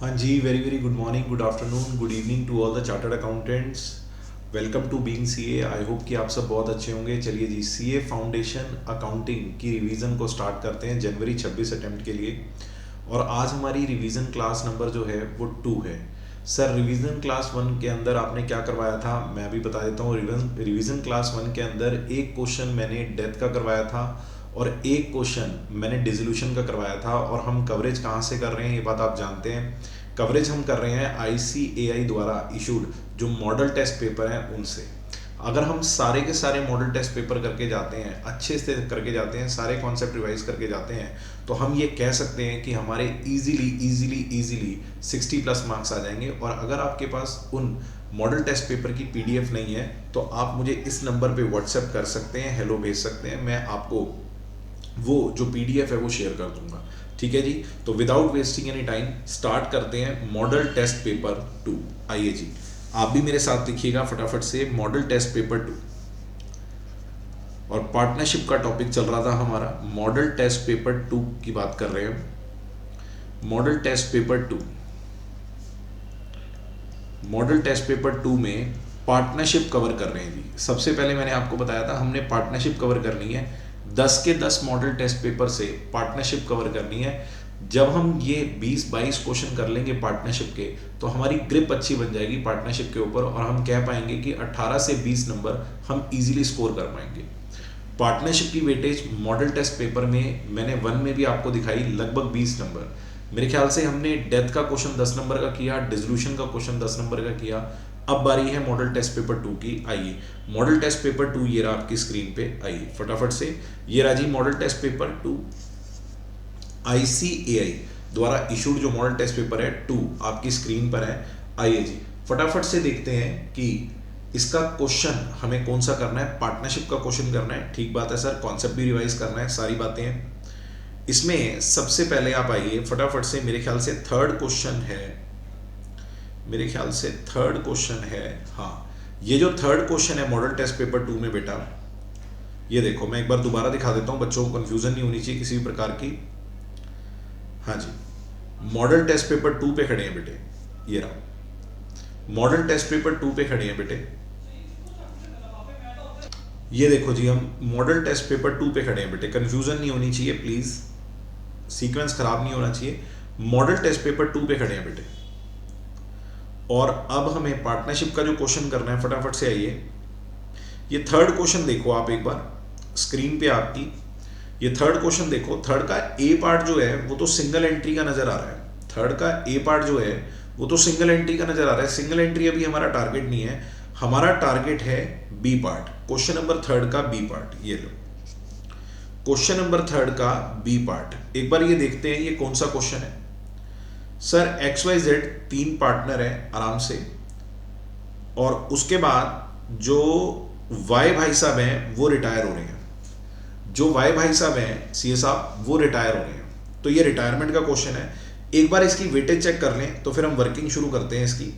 हाँ जी, very very good morning, good afternoon, good evening to all the chartered accountants. Welcome to being CA. I hope कि आप सब बहुत अच्छे होंगे। चलिए जी, सीए फाउंडेशन अकाउंटिंग की रिवीजन को स्टार्ट करते हैं जनवरी 26 अटेम्प्ट के लिए। और आज हमारी रिवीजन क्लास नंबर जो है वो 2 है। सर, रिवीजन क्लास 1 के अंदर आपने क्या करवाया था मैं भी बता देता हूँ। रिवीजन क्लास 1 के अंदर एक क्वेश्चन मैंने डेथ का करवाया था और एक क्वेश्चन मैंने डिसोल्यूशन का करवाया था। और हम कवरेज कहाँ से कर रहे हैं ये बात आप जानते हैं। कवरेज हम कर रहे हैं आईसीएआई द्वारा इशूड जो मॉडल टेस्ट पेपर हैं उनसे। अगर हम सारे के सारे मॉडल टेस्ट पेपर करके जाते हैं, अच्छे से करके जाते हैं, सारे कॉन्सेप्ट रिवाइज करके जाते हैं, तो हम ये कह सकते हैं कि हमारे इजीली इजीली इजीली 60+ मार्क्स आ जाएंगे। और अगर आपके पास उन मॉडल टेस्ट पेपर की पीडीएफ नहीं है तो आप मुझे इस नंबर पे व्हाट्सएप कर सकते हैं, हेलो भेज सकते हैं, मैं आपको वो जो पीडीएफ है वो शेयर कर दूंगा। ठीक है जी। तो without wasting any time start करते हैं मॉडल टेस्ट पेपर 2। आइए जी, आप भी मेरे साथ लिखिएगा फटाफट से मॉडल टेस्ट पेपर 2। और पार्टनरशिप का टॉपिक चल रहा था हमारा, मॉडल टेस्ट पेपर 2 की बात कर रहे हैं। Model test paper 2, model test paper 2 में पार्टनरशिप कवर कर रहे हैं जी। सबसे पहले मैंने आपको बताया था हमने पार्टनरशिप कवर करनी है। 10 के 10 मॉडल टेस्ट पेपर से पार्टनरशिप कवर करनी है। जब हम ये 20-22 क्वेश्चन कर लेंगे पार्टनरशिप के तो हमारी ग्रिप अच्छी बन जाएगी पार्टनरशिप के ऊपर और हम कह पाएंगे कि 18 से 20 नंबर हम इजीली स्कोर कर पाएंगे। पार्टनरशिप की वेटेज मॉडल टेस्ट पेपर में मैंने 1 में भी आपको दिखाई, लगभग 20 नंबर। मेरे ख्याल से हमने डेथ का क्वेश्चन 10 नंबर का किया, डिसोल्यूशन का क्वेश्चन 10 नंबर का किया। अब बारी है मॉडल टेस्ट पेपर 2 की। आइए, मॉडल टेस्ट पेपर 2 ये रहा आपकी स्क्रीन पे। आइए फटाफट से, ये रहा जी मॉडल टेस्ट पेपर 2। आईसीएआई द्वारा इशूड जो मॉडल टेस्ट पेपर है 2 आपकी स्क्रीन पर है। आइए जी, फटाफट से देखते हैं कि इसका क्वेश्चन हमें कौन सा करना है। पार्टनरशिप का क्वेश्चन करना है, ठीक बात है सर। कॉन्सेप्ट भी रिवाइज करना है, सारी बातें हैं इसमें। सबसे पहले आप आइए फटाफट से, मेरे ख्याल से थर्ड क्वेश्चन है, मेरे ख्याल से थर्ड क्वेश्चन है। हाँ, ये जो थर्ड क्वेश्चन है मॉडल टेस्ट पेपर 2 में बेटा, ये देखो मैं एक बार दोबारा दिखा देता हूँ, बच्चों को कंफ्यूजन नहीं होनी चाहिए किसी भी प्रकार की। हाँ जी, मॉडल टेस्ट पेपर 2 पे खड़े हैं बेटे, ये रहा मॉडल टेस्ट पेपर 2 पे खड़े हैं बेटे। ये देखो जी, हम मॉडल टेस्ट पेपर 2 पे खड़े हैं बेटे, कंफ्यूजन नहीं होनी चाहिए प्लीज, सीक्वेंस खराब नहीं होना चाहिए। मॉडल टेस्ट पेपर 2 पे खड़े हैं बेटे। और अब हमें पार्टनरशिप का जो क्वेश्चन करना है, फटाफट से आइए। ये थर्ड क्वेश्चन देखो आप एक बार स्क्रीन पे आपकी, ये थर्ड क्वेश्चन देखो। थर्ड का ए पार्ट जो है वो तो सिंगल एंट्री का नजर आ रहा है। थर्ड का ए पार्ट जो है वो तो सिंगल एंट्री का नजर आ रहा है। सिंगल एंट्री अभी हमारा टारगेट नहीं है, हमारा टारगेट है B part. Question number third का बी पार्ट, ये लो क्वेश्चन नंबर थर्ड का बी पार्ट। एक बार ये देखते हैं ये कौन सा क्वेश्चन है। सर XYZ 3 पार्टनर है आराम से, और उसके बाद जो वाई भाई साहब हैं वो रिटायर हो रहे हैं। जो वाई भाई साहब हैं सीए साहब वो रिटायर हो रहे हैं। तो ये रिटायरमेंट का क्वेश्चन है। एक बार इसकी वेटेज चेक कर लें तो फिर हम वर्किंग शुरू करते हैं। इसकी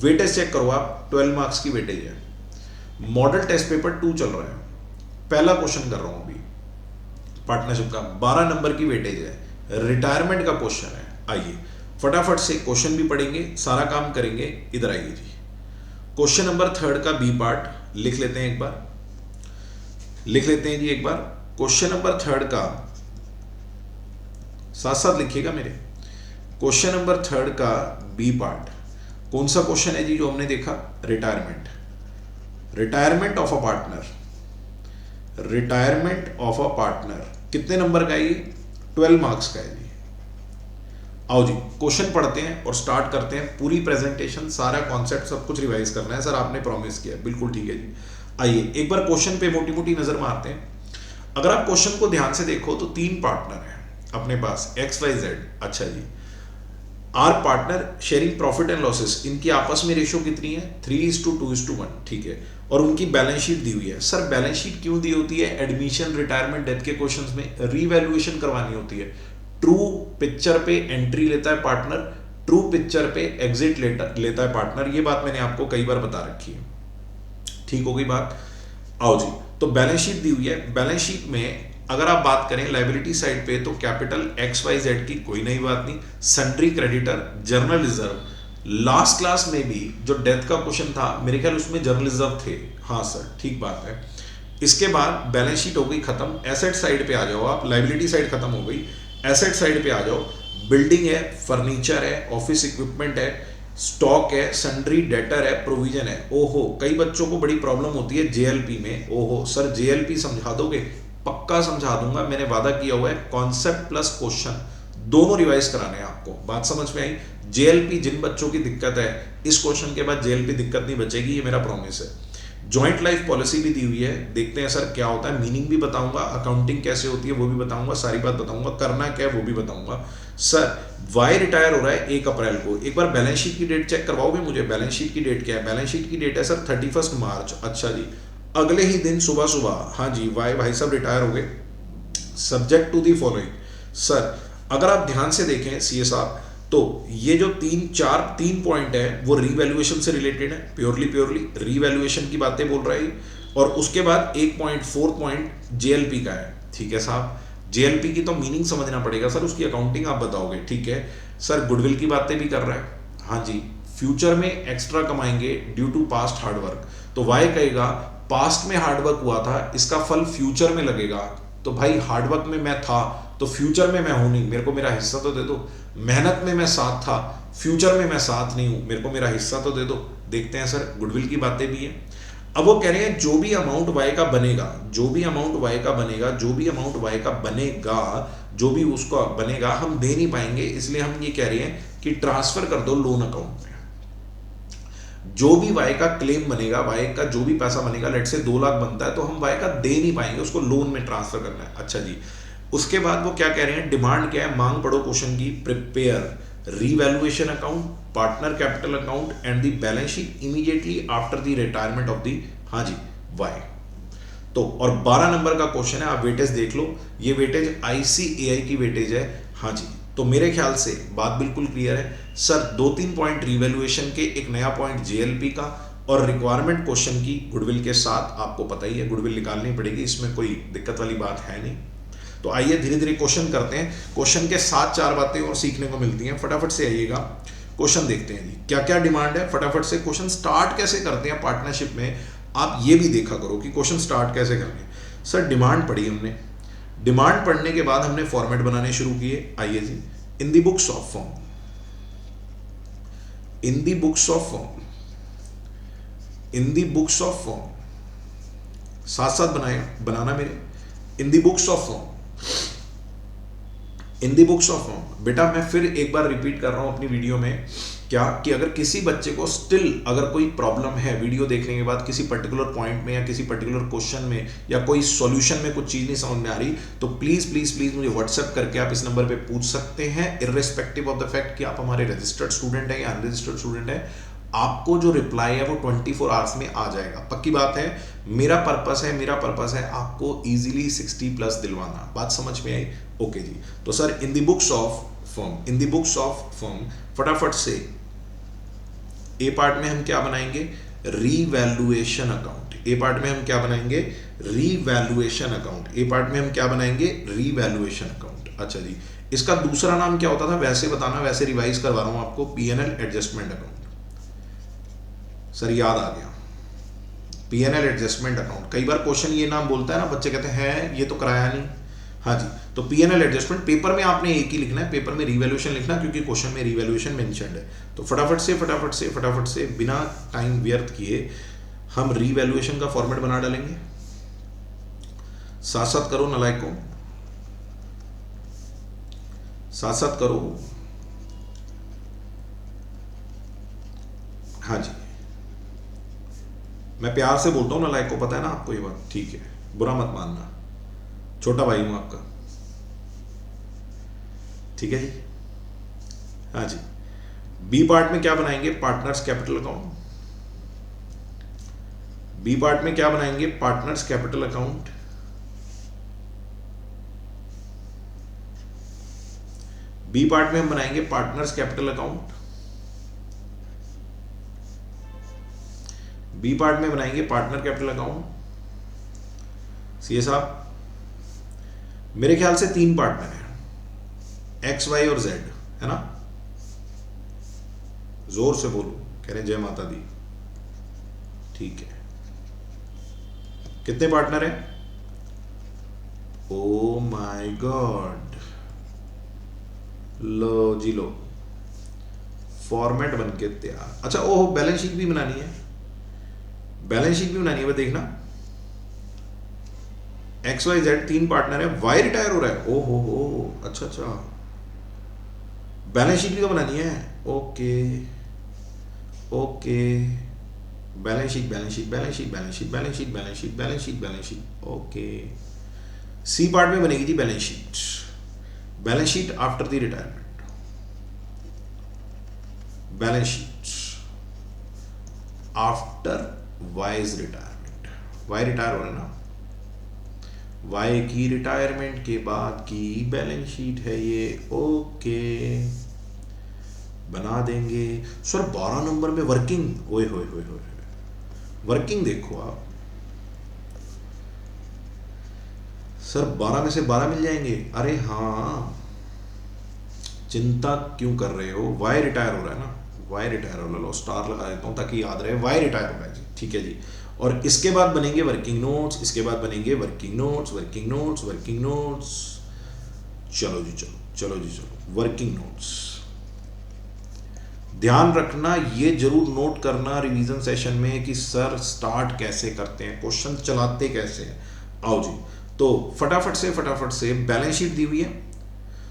वेटेज चेक करो आप, 12 मार्क्स की वेटेज है। मॉडल टेस्ट पेपर 2 चल रहा है, पहला क्वेश्चन कर रहा हूं अभी पार्टनरशिप का, 12 नंबर की वेटेज है, रिटायरमेंट का क्वेश्चन है। आइए फटाफट से क्वेश्चन भी पढ़ेंगे, सारा काम करेंगे। इधर आइए जी, क्वेश्चन नंबर थर्ड का बी पार्ट लिख लेते हैं एक बार, लिख लेते हैं जी एक बार। क्वेश्चन नंबर थर्ड का साथ साथ लिखिएगा मेरे, क्वेश्चन नंबर थर्ड का बी पार्ट कौन सा क्वेश्चन है जी जो हमने देखा, retirement, retirement of a partner, retirement of a partner. कितने नंबर का है ये, 12 मार्क्स का है जी। आओ जी क्वेश्चन पढ़ते हैं और स्टार्ट करते हैं। पूरी प्रेजेंटेशन, सारा कॉन्सेप्ट, सब कुछ रिवाइज करना है सर, आपने प्रॉमिस किया, बिल्कुल ठीक है जी। आइए एक बार क्वेश्चन पे मोटी मोटी नजर मारते हैं। अगर आप क्वेश्चन को ध्यान से देखो तो 3 पार्टनर हैं अपने पास, XYZ। अच्छा जी, are partner sharing profit and losses, इनकी आपस में रेशो कितनी है, 3:2:1, ठीक है। और उनकी बैलेंस शीट दी हुई है। सर बैलेंस शीट क्यों दी होती है, एडमिशन, रिटायरमेंट, डेथ के क्वेश्चंस में रीवैल्यूएशन करवानी होती है। ट्रू पिक्चर पे एंट्री लेता है पार्टनर, ट्रू पिक्चर पे एग्जिट लेता है पार्टनर। ये बात मैंने आपको कई बार बता रखी है, ठीक हो गई बात। आओ जी, तो बैलेंस शीट दी हुई है, बैलेंस शीट में अगर आप बात करें लाइबिलिटी साइड पे तो कैपिटल एक्स वाई जेड की कोई नई बात नहीं, sundry creditor, journal reserve. Last class में भी जो डेथ का क्वेश्चन था मेरे ख्याल उसमें जर्नल रिजर्व थे, हाँ सर ठीक बात है। इसके बाद बैलेंस शीट हो गई खत्म, एसेट साइड पे आ जाओ आप, लाइबिलिटी साइड खत्म हो गई, एसेट साइड पे आ जाओ। बिल्डिंग है, फर्नीचर है, ऑफिस इक्विपमेंट है, स्टॉक है, सन्ड्री डेटर है, प्रोविजन है। ओहो, कई बच्चों को बड़ी प्रॉब्लम होती है जेएलपी में। ओहो सर जेएलपी समझा दोगे? पक्का समझा दूंगा, मैंने वादा किया हुआ है। कॉन्सेप्ट प्लस क्वेश्चन दोनों रिवाइज कराने हैं आपको। बात समझ में आई? जेएलपी जिन बच्चों की दिक्कत है, इस क्वेश्चन के बाद जेएलपी दिक्कत नहीं बचेगी, ये मेरा प्रॉमिस है। जॉइंट लाइफ पॉलिसी भी दी हुई है, देखते हैं सर क्या होता है। मीनिंग भी बताऊंगा, अकाउंटिंग कैसे होती है वो भी बताऊंगा, सारी बात बताऊंगा, करना क्या है वो भी बताऊंगा। सर वाई रिटायर हो रहा है 1 अप्रैल को, एक बार बैलेंस शीट की डेट चेक करवाओगे मुझे? बैलेंस शीट की डेट क्या है? बैलेंस शीट की डेट है सर 31 मार्च। अच्छा जी, अगले ही दिन सुबह सुबह, हाँ जी वाई भाई साहब रिटायर हो गए। Subject to the following. Sir अगर आप ध्यान से देखें सीए साहब, तो ये जो तीन पॉइंट है वो रीवैल्यूएशन से रिलेटेड है, प्योरली रीवैल्यूएशन की बातें बोल रहा है। और उसके बाद एक पॉइंट, फोर्थ पॉइंट जेएलपी का है। ठीक है साहब, जेएलपी की तो मीनिंग समझना पड़ेगा सर, उसकी अकाउंटिंग आप बताओगे। ठीक है सर, गुडविल की बातें भी कर रहा है। हाँ जी, फ्यूचर में एक्स्ट्रा कमाएंगे ड्यू टू पास्ट हार्डवर्क। तो वाई कहेगा पास्ट में हार्डवर्क हुआ था, इसका फल फ्यूचर में लगेगा। तो भाई हार्डवर्क में मैं था तो फ्यूचर में मैं हूं नहीं, मेरे को मेरा हिस्सा तो दे दो। मेहनत में मैं साथ था, फ्यूचर में मैं साथ नहीं हूं, मेरे को मेरा हिस्सा तो दे दो। देखते हैं सर, गुडविल की बातें भी है। अब वो कह रहे हैं जो भी अमाउंट वाई का बनेगा, जो भी अमाउंट वाई का बनेगा, जो भी अमाउंट वाई का बनेगा, जो भी उसका बनेगा हम दे नहीं पाएंगे, इसलिए हम ये कह रहे हैं कि ट्रांसफर कर दो लोन अकाउंट में। जो भी वाई का क्लेम बनेगा, वाई का जो भी पैसा बनेगा, लेट से 2 लाख बनता है तो हम वाई का दे नहीं पाएंगे, उसको लोन में ट्रांसफर करना है। अच्छा जी, उसके बाद वो क्या कह रहे हैं, डिमांड क्या है, मांग पढ़ो क्वेश्चन की। Prepare revaluation account, partner capital account and the balance sheet immediately after the retirement of the, हाँ जी वाई। तो और 12 नंबर का क्वेश्चन है, आप वेटेज देख लो, ये वेटेज आईसीएआई की वेटेज है। हाँ जी, तो मेरे ख्याल से बात बिल्कुल क्लियर है सर। 2-3 पॉइंट रिवैल्यूएशन के, एक नया पॉइंट जेएलपी का, और रिक्वायरमेंट क्वेश्चन की गुडविल के साथ। आपको पता ही है गुडविल निकालनी पड़ेगी, इसमें कोई दिक्कत वाली बात है नहीं। तो आइए धीरे धीरे क्वेश्चन करते हैं। क्वेश्चन के साथ 4 बातें और सीखने को मिलती हैं, फटाफट से आइएगा। क्वेश्चन देखते हैं जी, क्या क्या डिमांड है, फटाफट से। क्वेश्चन स्टार्ट कैसे करते हैं पार्टनरशिप में, आप ये भी देखा करो कि क्वेश्चन स्टार्ट कैसे करने। सर डिमांड पढ़ी हमने, डिमांड पढ़ने के बाद हमने फॉर्मेट बनाने शुरू किए। आइए जी, in the books of firm, in the books of firm, in the books of firm, साथ साथ बनाना मेरे। In the books of firm, in the books of firm. बेटा मैं फिर एक बार रिपीट कर रहा हूं अपनी वीडियो में, क्या कि अगर किसी बच्चे को स्टिल अगर कोई प्रॉब्लम है वीडियो देखने के बाद, किसी पर्टिकुलर पॉइंट में या किसी पर्टिकुलर क्वेश्चन में या कोई सॉल्यूशन में कुछ चीज़ नहीं समझ में आ रही, तो प्लीज़ प्लीज़ प्लीज़ मुझे व्हाट्सएप करके आप इस नंबर पे पूछ सकते हैं, इर्रेस्पेक्टिव ऑफ द फैक्ट कि आप हमारे रजिस्टर्ड स्टूडेंट हैं या अनरजिस्टर्ड स्टूडेंट हैं। आपको जो रिप्लाई है वो 24 आवर्स में आ जाएगा, पक्की बात है। मेरा पर्पस है आपको इजीली 60+ दिलवाना। बात समझ में आई? ओके जी। तो sir in the books of firm, in the books of form, फटाफट से ए पार्ट में हम क्या बनाएंगे, रीवैल्यूएशन अकाउंट। ए पार्ट में हम क्या बनाएंगे, रीवैल्यूएशन अकाउंट। ए पार्ट में हम क्या बनाएंगे, रीवैल्यूएशन अकाउंट। अच्छा जी, इसका दूसरा नाम क्या होता था वैसे बताना, वैसे रिवाइज करवा रहा हूं आपको, पीएनएल एडजस्टमेंट अकाउंट। सर याद आ गया, पीएनएल एडजस्टमेंट अकाउंट। कई बार क्वेश्चन ये नाम बोलता है ना, बच्चे कहते हैं ये तो कराया नहीं। हाँ जी, तो पीएनएल एडजस्टमेंट, पेपर में आपने एक ही लिखना है, पेपर में रीवैल्यूएशन लिखना, क्योंकि क्वेश्चन में रीवैल्यूएशन मेंशन्ड है। तो फटाफट से बिना टाइम व्यर्थ किए हम रीवैल्यूएशन का फॉर्मेट बना डालेंगे। साथ साथ करो नालायकों, साथ साथ करो। हाँ जी, मैं प्यार से बोलता हूँ नालायक को, पता है ना आपको ये बात, ठीक है, बुरा मत मानना, छोटा भाई हूं आपका, ठीक है जी। हाँ जी, बी पार्ट में क्या बनाएंगे, partners capital account. B part में क्या बनाएंगे, partners capital account. B part में हम बनाएंगे partners capital account. B part में बनाएंगे पार्टनर कैपिटल अकाउंट। सीए साहब मेरे ख्याल से 3 पार्टनर है, एक्स वाई और जेड, है ना? जोर से बोलो, कह रहे जय माता दी। ठीक है, कितने पार्टनर हैं? ओ माय गॉड, लो जी लो, फॉर्मेट बन के तैयार। अच्छा, ओह बैलेंस शीट भी बनानी है, बैलेंस शीट भी बनानी है, देखना एक्स वाई जेड 3 पार्टनर है, वाई रिटायर हो रहा है, ओ हो, अच्छा अच्छा, बैलेंस शीट भी तो बनानी है। Okay okay, balance sheet balance sheet balance sheet balance sheet balance sheet balance sheet balance sheet balance sheet, okay. C part में बनेगी जी balance sheet, balance sheet after the retirement, balance sheet after Y's retirement, Y retire हो रहा है ना, Y की retirement के बाद की बैलेंस शीट है ये, ओके बना देंगे। सर 12 नंबर में वर्किंग, ओए होए होए होए, वर्किंग देखो आप सर, 12 में से 12 मिल जाएंगे, अरे हाँ, चिंता क्यों कर रहे हो, वाई रिटायर हो रहा है ना, वाई रिटायर हो, लो स्टार लगा देता हूँ ताकि याद रहे, वाई रिटायर हो रहा है जी, ठीक है जी। और इसके बाद बनेंगे वर्किंग नोट्स, इसके बाद बनेंगे working notes, working notes, working notes, चलो जी चलो, चलो जी चलो, वर्किंग नोट्स। ध्यान रखना, ये जरूर नोट करना रिवीजन सेशन में कि सर स्टार्ट कैसे करते हैं, क्वेश्चन चलाते कैसे हैं। आओ जी, तो फटाफट से बैलेंस शीट दी हुई है।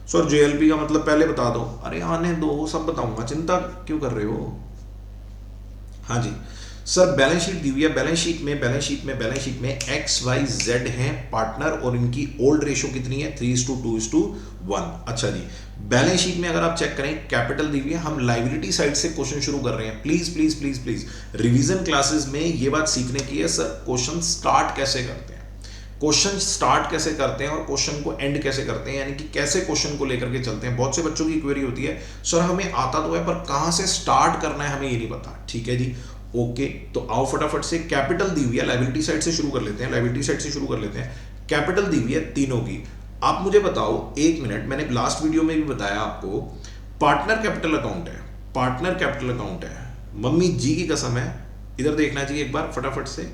सर जेएलपी का मतलब पहले बता दो, अरे आने दो, सब बताऊंगा, चिंता क्यों कर रहे हो। हाँ जी सर, बैलेंस शीट दी हुई है, बैलेंस शीट में एक्स वाई जेड हैं पार्टनर, और इनकी ओल्ड रेशो कितनी है, 3:2:1। अच्छा जी, बैलेंस शीट में अगर आप चेक करें, कैपिटल दी हुई है, हम लाइबिलिटी साइड से क्वेश्चन शुरू कर रहे हैं। Please please please please revision classes में ये बात सीखने की है सर, क्वेश्चन स्टार्ट कैसे करते हैं, क्वेश्चन स्टार्ट कैसे करते हैं और क्वेश्चन को एंड कैसे करते हैं, यानी कि कैसे क्वेश्चन को लेकर के चलते हैं। बहुत से बच्चों की क्वेरी होती है, सर हमें आता तो है पर कहां से स्टार्ट करना है हमें ये नहीं पता। ठीक है जी, ओके, तो आओ फटाफट से, कैपिटल दी हुई है, लाइबिलिटी साइड से शुरू कर लेते हैं, लाइबिलिटी साइड से शुरू कर लेते हैं। कैपिटल दी हुई है तीनों की। आप मुझे बताओ, एक मिनट, मैंने लास्ट वीडियो में भी बताया आपको, पार्टनर कैपिटल अकाउंट है, पार्टनर कैपिटल अकाउंट है, मम्मी जी की कसम है, इधर देखना चाहिए एक बार फटाफट से,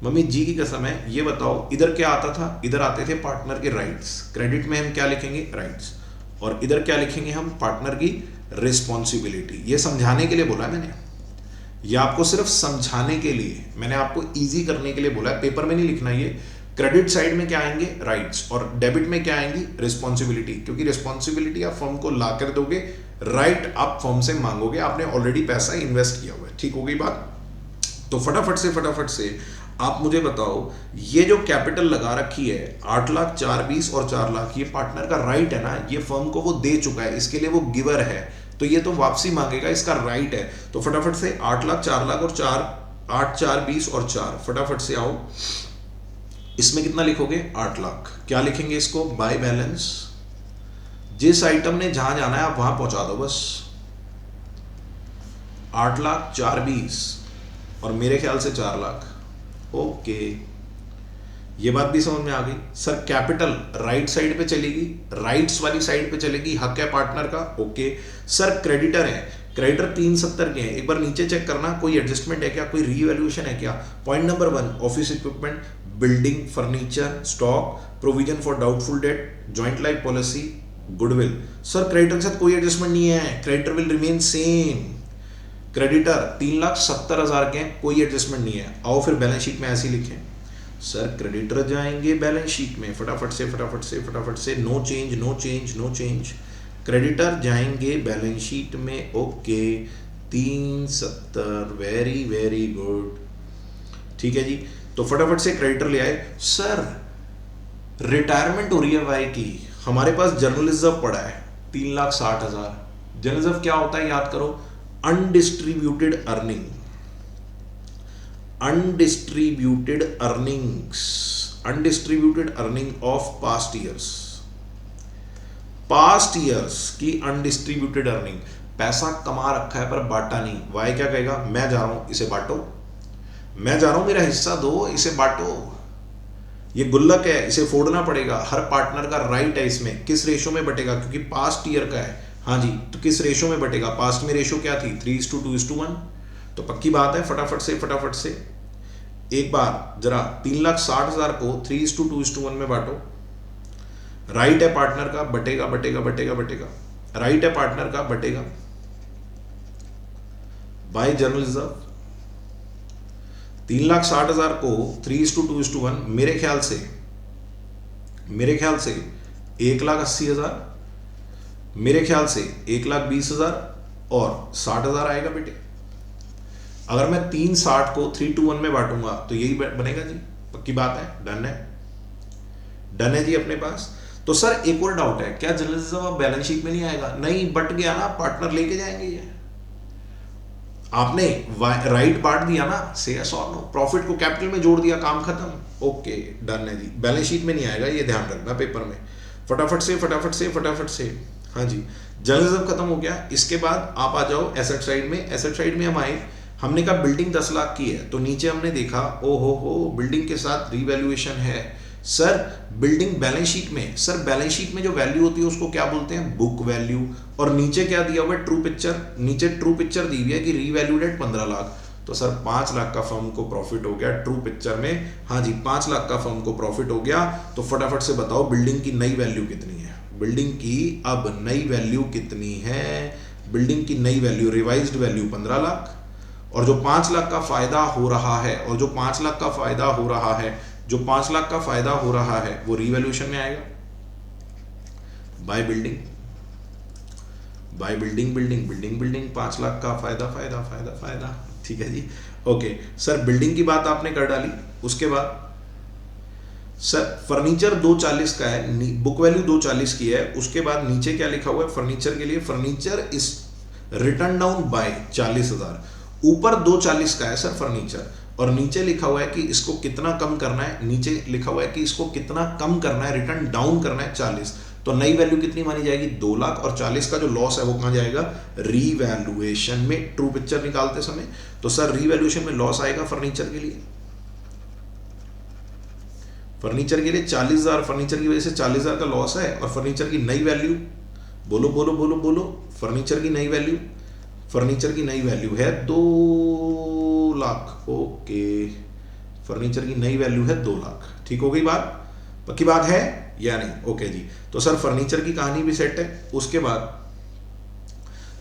मम्मी जी की कसम है, ये बताओ इधर क्या आता था, इधर आते थे पार्टनर के राइट्स, क्रेडिट में हम क्या लिखेंगे, राइट्स, और इधर क्या लिखेंगे हम, पार्टनर की रिस्पॉन्सिबिलिटी। ये समझाने के लिए बोला है मैंने, ये आपको सिर्फ समझाने के लिए, मैंने आपको इजी करने के लिए बोला है, पेपर में नहीं लिखना ये। क्रेडिट साइड में क्या आएंगे, राइट्स, और डेबिट में क्या आएंगी, रिस्पॉन्सिबिलिटी, क्योंकि रिस्पॉन्सिबिलिटी आप फर्म को ला कर दोगे, राइट आप फर्म से मांगोगे, आपने ऑलरेडी पैसा इन्वेस्ट किया हुआ है। ठीक होगी बात, तो फटाफट से आप मुझे बताओ, ये जो कैपिटल लगा रखी है 8,04,20 और 4 लाख, ये पार्टनर का राइट है ना, ये फर्म को वो दे चुका है, इसके लिए वो गिवर है, तो ये तो वापसी मांगेगा, इसका राइट है। तो फटाफट से 8 लाख, 4 लाख और 4, 8, 4, 20 और 4, फटाफट से आओ, इसमें कितना लिखोगे, 8 लाख। क्या लिखेंगे इसको, बाय बैलेंस, जिस आइटम ने जहां जाना है आप वहां पहुंचा दो बस। 8 लाख, 4, 20 और मेरे ख्याल से 4 लाख। ओके, ये बात भी समझ में आ गई। सर कैपिटल राइट साइड पे चलेगी, राइट्स वाली साइड पे चलेगी, हक है पार्टनर का। ओके सर, क्रेडिटर है, क्रेडिटर 370 के हैं, एक बार नीचे चेक करना कोई एडजस्टमेंट है क्या, कोई रीवैल्यूएशन है क्या। Point number 1, office equipment, building, furniture, stock, provision for doubtful date, joint life policy, goodwill. Sir creditor के साथ कोई एडजस्टमेंट नहीं है, creditor will remain same. Creditor 3,70,000 के, कोई एडजस्टमेंट नहीं है। आओ फिर बैलेंस शीट में ऐसे लिखें, सर क्रेडिटर जाएंगे बैलेंस शीट में, फटाफट से, no change no change no change, creditor जाएंगे बैलेंस शीट में। ओके 370, वेरी वेरी गुड, ठीक है जी। तो फटाफट से क्रेडिटर ले आए। सर रिटायरमेंट हो रही है वाई की, हमारे पास जर्नल रिजर्व पड़ा है 3,60,000। जर्नल रिजर्व क्या होता है याद करो, undistributed earning, undistributed earnings, undistributed earning of past years, past years की अनडिस्ट्रीब्यूटेड अर्निंग। पैसा कमा रखा है पर बांटा नहीं, वाई क्या कहेगा, मैं जा रहा हूं इसे बांटो, मैं जा रहा हूं मेरा हिस्सा दो, इसे बांटो। ये गुल्लक है, इसे फोड़ना पड़ेगा। हर पार्टनर का राइट है इसमें। किस रेशो में बटेगा, क्योंकि पास्ट ईयर का है। हाँ जी, तो किस रेशो में बटेगा, पास्ट में रेशो क्या थी 3:2:1। तो पक्की बात है, फटाफट से एक बार जरा 3,60,000 को 3:2:1 में बांटो। राइट है पार्टनर का, बटेगा बटेगा बटेगा बटेगा, राइट है पार्टनर का, बटेगा बाय जनरल रिजर्व। 3,60,000 को 3:2:1 मेरे ख्याल से 1,80,000, मेरे ख्याल से 1,20,000 और 60,000 आएगा बेटे। अगर मैं 360 को 3:1 में बांटूंगा तो यही बनेगा जी, पक्की बात है, डन है जी अपने पास। तो सर एक और डाउट है, क्या जनरल रिजर्व अब बैलेंस शीट में नहीं आएगा? नहीं, बट गया ना, पार्टनर लेके जाएंगे ये। आपने राइट बांट दिया ना, से यस और नो, प्रॉफिट को कैपिटल में जोड़ दिया, काम खत्म। ओके डन है जी, बैलेंस शीट में नहीं आएगा, ये ध्यान रखना पेपर में। फटाफट से। हाँ जी, जनरल रिजर्व खत्म हो गया। इसके बाद आप आ जाओ एसेट साइड में। एसेट साइड में हम आए, हमने कहा बिल्डिंग 10 लाख की है, तो नीचे हमने देखा ओ हो बिल्डिंग के साथ रीवैल्यूएशन है। सर बिल्डिंग बैलेंस शीट में, सर बैलेंस शीट में जो वैल्यू होती है उसको क्या बोलते हैं, बुक वैल्यू। और नीचे क्या दिया हुआ है, ट्रू पिक्चर। नीचे ट्रू पिक्चर दी हुई है कि रीवैल्यूड एट 15 लाख। तो सर 5 लाख का फर्म को प्रॉफिट हो गया ट्रू पिक्चर में। हाँ जी, 5 लाख का फर्म को प्रॉफिट हो गया। तो फटाफट से बताओ बिल्डिंग की नई वैल्यू कितनी है, बिल्डिंग की अब नई वैल्यू कितनी है। बिल्डिंग की नई वैल्यू, रिवाइज्ड वैल्यू 15 लाख, और जो 5 लाख का फायदा हो रहा है, और जो 5 लाख का फायदा हो रहा है, जो 5 लाख का फायदा हो रहा है वो रीवैल्यूएशन में आएगा बाय बिल्डिंग। 5 लाख का फायदा। ठीक है जी, ओके। सर बिल्डिंग की बात आपने कर डाली। उसके बाद सर फर्नीचर 240 का है, बुक वैल्यू 240 की है। उसके बाद नीचे क्या लिखा हुआ है फर्नीचर के लिए, furniture is return down by 40,000। ऊपर 240 का है सर फर्नीचर, और नीचे लिखा हुआ है कि इसको कितना कम करना है, नीचे लिखा हुआ है कि इसको कितना कम करना है, रिटर्न डाउन करना है 40। तो नई वैल्यू कितनी मानी जाएगी, 2 लाख, और 40 का जो लॉस है वो कहाँ जाएगा, रीवैल्यूएशन में, ट्रू पिक्चर निकालते समय। तो सर रीवैल्यूएशन में लॉस आएगा फर्नीचर के लिए, 40,000, फर्नीचर की वजह से 40,000 का लॉस है। और फर्नीचर की नई वैल्यू, बोलो, फर्नीचर की नई वैल्यू है 2 लाख। ओके, फर्नीचर की नई वैल्यू है 2 लाख। ठीक हो गई बात, पक्की बात है या नहीं? ओके जी, तो सर फर्नीचर की कहानी भी सेट है। उसके बाद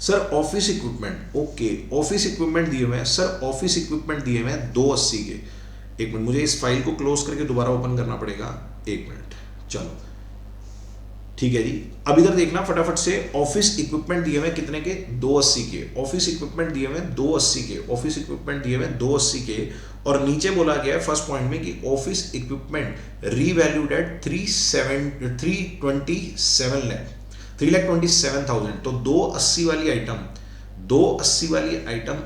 sir office equipment, okay, office equipment दिए हुए हैं सर, ऑफिस इक्विपमेंट दिए हुए हैं 280 के। एक मिनट, मुझे इस फाइल को क्लोज करके दोबारा ओपन करना पड़ेगा, 1 मिनट। चलो ठीक है जी, अब इधर देखना फटाफट से। ऑफिस इक्विपमेंट दिए हुए कितने के, 280 के। ऑफिस इक्विपमेंट दिए हुए 280 के, ऑफिस इक्विपमेंट दिए हुए 280 के। और नीचे बोला गया है फर्स्ट पॉइंट में कि ऑफिस इक्विपमेंट रीवैल्यूड एट 327,000। तो 280 वाली आइटम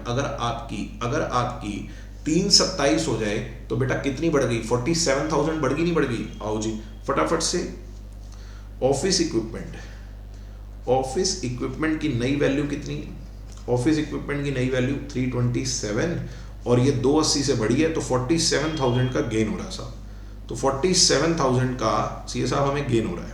अगर आपकी 327 हो जाए तो बेटा कितनी बढ़ गई, 47,000 बढ़ गई, नहीं बढ़ गई? आओ जी फटाफट से। ऑफिस इक्विपमेंट की नई वैल्यू कितनी है, ऑफिस इक्विपमेंट की नई वैल्यू 327, और ये 280 से बढ़ी है, तो 47,000 का गेन हो रहा है साहब। तो 47,000 का सीए साहब हमें गेन हो रहा है।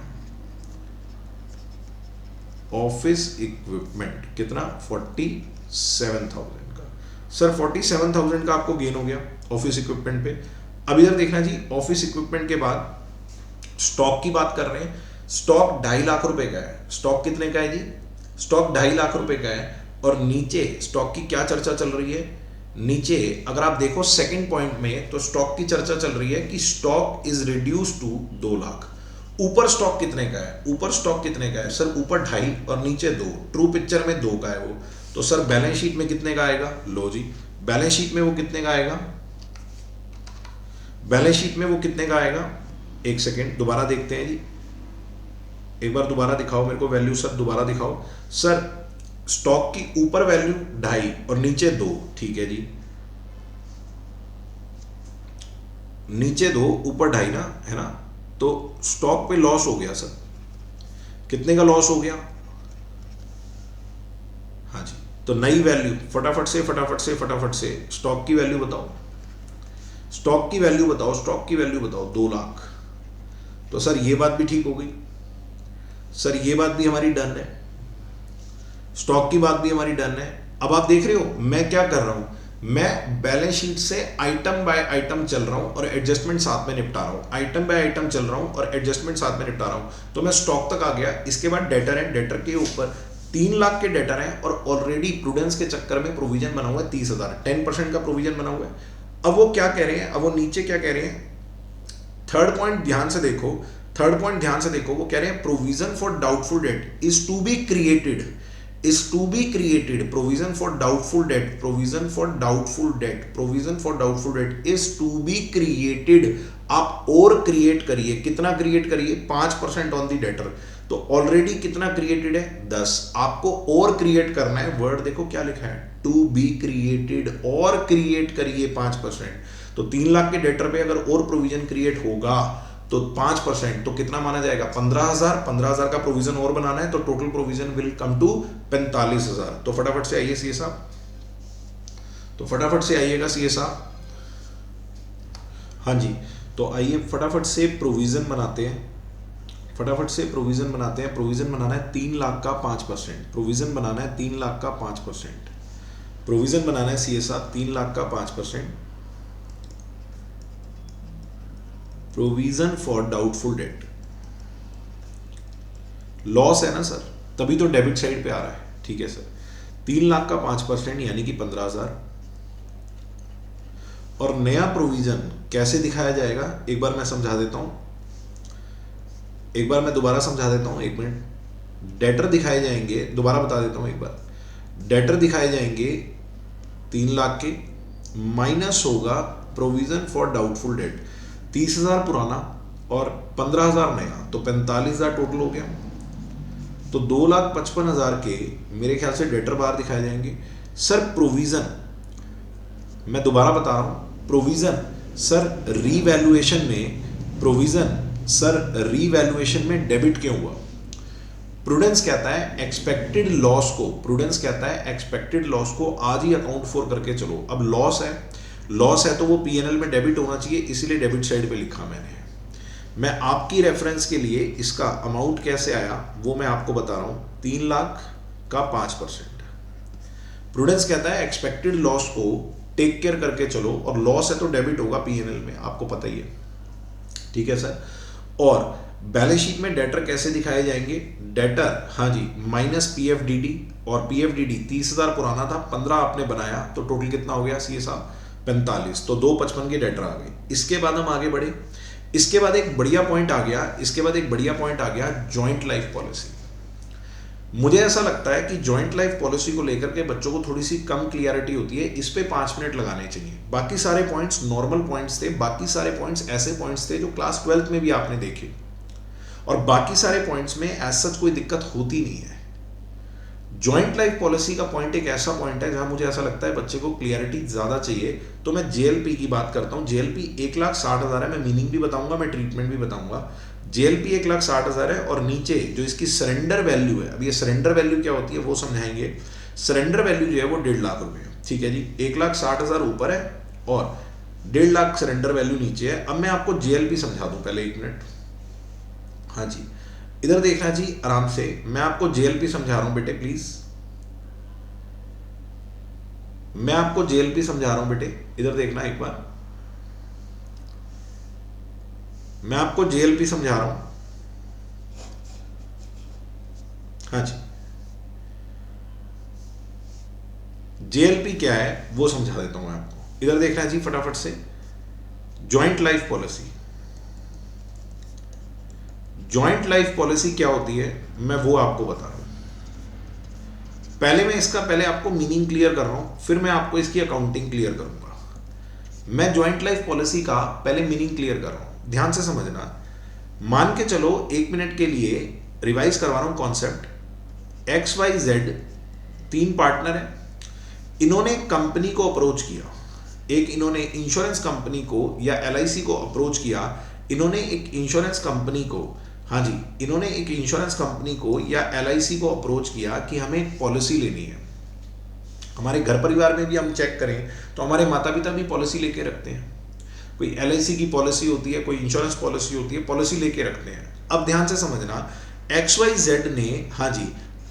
ऑफिस इक्विपमेंट कितना, 47,000 का। सर 47,000 का आपको गेन हो गया ऑफिस इक्विपमेंट पे। अब इधर देखना जी, ऑफिस इक्विपमेंट के बाद स्टॉक की बात कर रहे हैं। स्टॉक 2.5 लाख रुपए का है। स्टॉक कितने का है जी, स्टॉक 2.5 लाख रुपए का है। और नीचे स्टॉक की क्या चर्चा चल रही है, नीचे अगर आप देखो सेकंड पॉइंट में, तो स्टॉक की चर्चा चल रही है कि stock is reduce to 2 lakh. ऊपर स्टॉक कितने का है, सर ऊपर 2.5 और नीचे 2, ट्रू पिक्चर में 2 का है वो। तो सर बैलेंस शीट में कितने का आएगा, लो जी बैलेंस शीट में वो कितने का आएगा, एक सेकेंड दोबारा देखते हैं जी, एक बार दोबारा दिखाओ मेरे को वैल्यू सर, दोबारा दिखाओ सर। स्टॉक की ऊपर वैल्यू 2.5 और नीचे 2, ठीक है जी, नीचे 2 ऊपर 2.5 ना, है ना। तो स्टॉक पे लॉस हो गया सर, कितने का लॉस हो गया, हाँ जी। तो नई वैल्यू फटाफट से स्टॉक की वैल्यू बताओ। स्टॉक की वैल्यू बताओ, स्टॉक की वैल्यू बताओ 2 लाख। तो सर ये बात भी ठीक हो गई, सर ये बात भी हमारी डन है, स्टॉक की बात भी हमारी डन है। अब आप देख रहे हो मैं क्या कर रहा हूं, मैं बैलेंस शीट से आइटम बाय आइटम चल रहा हूं और एडजस्टमेंट साथ में निपटा रहा हूं, आइटम बाय आइटम चल रहा हूं और एडजस्टमेंट साथ में निपटा रहा हूं। तो मैं स्टॉक तक आ गया, इसके बाद डेटर है, डेटर के ऊपर 3 लाख के डेटर हैं और ऑलरेडी प्रूडेंस के चक्कर में प्रोविजन बना हुआ है 30,000, 10% का प्रोविजन बना हुआ है। अब वो क्या कह रहे हैं, अब वो नीचे क्या कह रहे हैं, थर्ड पॉइंट ध्यान से देखो, थर्ड पॉइंट ध्यान से देखो, वो कह रहे हैं provision for doubtful debt is to be created, is to be created, provision for doubtful debt, provision for doubtful debt, provision for doubtful debt is to be created। आप और क्रिएट करिए, कितना क्रिएट करिए, 5% ऑन दी डेटर। तो already कितना created है 10, आपको और क्रिएट करना है, वर्ड देखो क्या लिखा है, टू बी क्रिएटेड, और क्रिएट करिए 5%। तो 3 लाख के डेटर पे अगर और प्रोविजन क्रिएट होगा तो 5%, तो कितना माना जाएगा 15,000, 15,000 का प्रोविजन और बनाना है तो total provision will come to 45,000। तो फटाफट से आइए सीए साहब, तो फटाफट से आइएगा सीए साहब। हाँ जी, तो आइए फटाफट से प्रोविजन बनाते हैं, फटाफट से प्रोविजन बनाते हैं। प्रोविजन बनाना है 3 लाख का 5%, प्रोविजन बनाना है 3 लाख का 5%, प्रोविजन बनाना है सीए साहब 3 लाख का 5%। Provision for doubtful date, loss है ना सर, तभी तो डेबिट साइड पे आ रहा है, ठीक है सर। 3 लाख का 5% यानी कि 15,000। और नया प्रोविजन कैसे दिखाया जाएगा, एक बार मैं समझा देता हूं, एक बार मैं दोबारा समझा देता हूं, 1 मिनट। डेटर दिखाए जाएंगे, दोबारा बता देता हूं एक बार, डेटर दिखाए जाएंगे 3 लाख के, माइनस होगा प्रोविजन फॉर डाउटफुल डेट, 30,000 पुराना और 15,000 नया, तो 45,000 टोटल हो गया। तो 2,55,000 के मेरे ख्याल से डेटर बाहर दिखाए जाएंगे। सर प्रोविजन, मैं दोबारा बता रहा हूं, प्रोविजन सर रीवैल्यूएशन में, प्रोविजन सर रीवैल्यूएशन में डेबिट क्यों हुआ? प्रूडेंस कहता है एक्सपेक्टेड लॉस को, प्रूडेंस कहता है एक्सपेक्टेड लॉस को आज ही अकाउंट फॉर करके चलो। अब लॉस है, लॉस है तो वो पीएनएल में डेबिट होना चाहिए, इसीलिए डेबिट साइड पे लिखा मैंने। मैं आपकी रेफरेंस के लिए इसका अमाउंट कैसे आया वो मैं आपको बता रहा हूं, 3 लाख का 5%। प्रूडेंस कहता है एक्सपेक्टेड लॉस को टेक केयर करके चलो, और लॉस है तो डेबिट होगा पीएनएल में, आपको पता ही है, ठीक है सर। और बैलेंस शीट में डेटर कैसे दिखाए जाएंगे, डेटर हाँ जी माइनस पीएफडीडी, और पीएफडीडी 30,000 पुराना था, 15 आपने बनाया, तो टोटल कितना हो गया सीए साहब 45, तो 255 के डेटर आ गए। इसके बाद हम आगे बढ़े, इसके बाद एक बढ़िया पॉइंट आ गया, इसके बाद एक बढ़िया पॉइंट आ गया जॉइंट लाइफ पॉलिसी। मुझे ऐसा लगता है कि जॉइंट लाइफ पॉलिसी को लेकर के बच्चों को थोड़ी सी कम क्लियरिटी होती है, इस पे 5 मिनट लगाने चाहिए। बाकी सारे पॉइंट्स नॉर्मल पॉइंट्स थे, बाकी सारे पॉइंट्स ऐसे पॉइंट्स थे जो क्लास 12th में भी आपने देखे, और बाकी सारे पॉइंट्स में एज सच कोई दिक्कत होती नहीं है। जॉइंट लाइफ पॉलिसी का पॉइंट एक ऐसा पॉइंट है जहां मुझे ऐसा लगता है बच्चे को क्लियरिटी ज्यादा चाहिए, तो मैं जेएलपी की बात करता हूं। जेएलपी 1,60,000 है, मैं मीनिंग भी बताऊंगा, मैं ट्रीटमेंट भी बताऊंगा। जेएलपी 1,60,000 है, और नीचे जो इसकी सरेंडर वैल्यू है, अब ये सरेंडर वैल्यू क्या होती है वो समझाएंगे। सरेंडर वैल्यू जो है वो 1.5 लाख रुपए है, ठीक है जी। 1,60,000 ऊपर है और 1.5 लाख सरेंडर वैल्यू नीचे है। अब मैं आपको जेएलपी समझा दूं, पहले 1 मिनट, हाँ जी इधर देखना जी आराम से, मैं आपको जेएलपी समझा रहा हूं बेटे प्लीज, मैं आपको जेएलपी समझा रहा हूं बेटे, इधर देखना एक बार, मैं आपको जेएलपी समझा रहा हूं, हाँ जी। जेएलपी क्या है वो समझा देता हूं मैं आपको, इधर देखना जी फटाफट से। Joint life policy, joint life policy क्या होती है मैं वो आपको बता रहा हूं। पहले मैं इसका पहले आपको मीनिंग क्लियर कर रहा हूं, फिर मैं आपको इसकी अकाउंटिंग क्लियर करूंगा। मैं जॉइंट लाइफ पॉलिसी का पहले मीनिंग क्लियर कर रहा हूं, ध्यान से समझना। मान के चलो 1 मिनट के लिए रिवाइज करवा रहा हूं कॉन्सेप्ट। XYZ 3 पार्टनर है, इन्होंने कंपनी को अप्रोच किया, एक इन्होंने इंश्योरेंस कंपनी को या LIC को अप्रोच किया, इन्होंने एक इंश्योरेंस कंपनी को, हाँ जी इन्होंने एक इंश्योरेंस कंपनी को या LIC को अप्रोच किया कि हमें एक पॉलिसी लेनी है। हमारे घर परिवार में भी हम चेक करें तो हमारे माता पिता भी पॉलिसी लेके रखते हैं। कोई LIC की पॉलिसी होती है, कोई इंश्योरेंस पॉलिसी होती है, पॉलिसी लेके रखते हैं। अब ध्यान से समझना, XYZ ने, हाँ जी,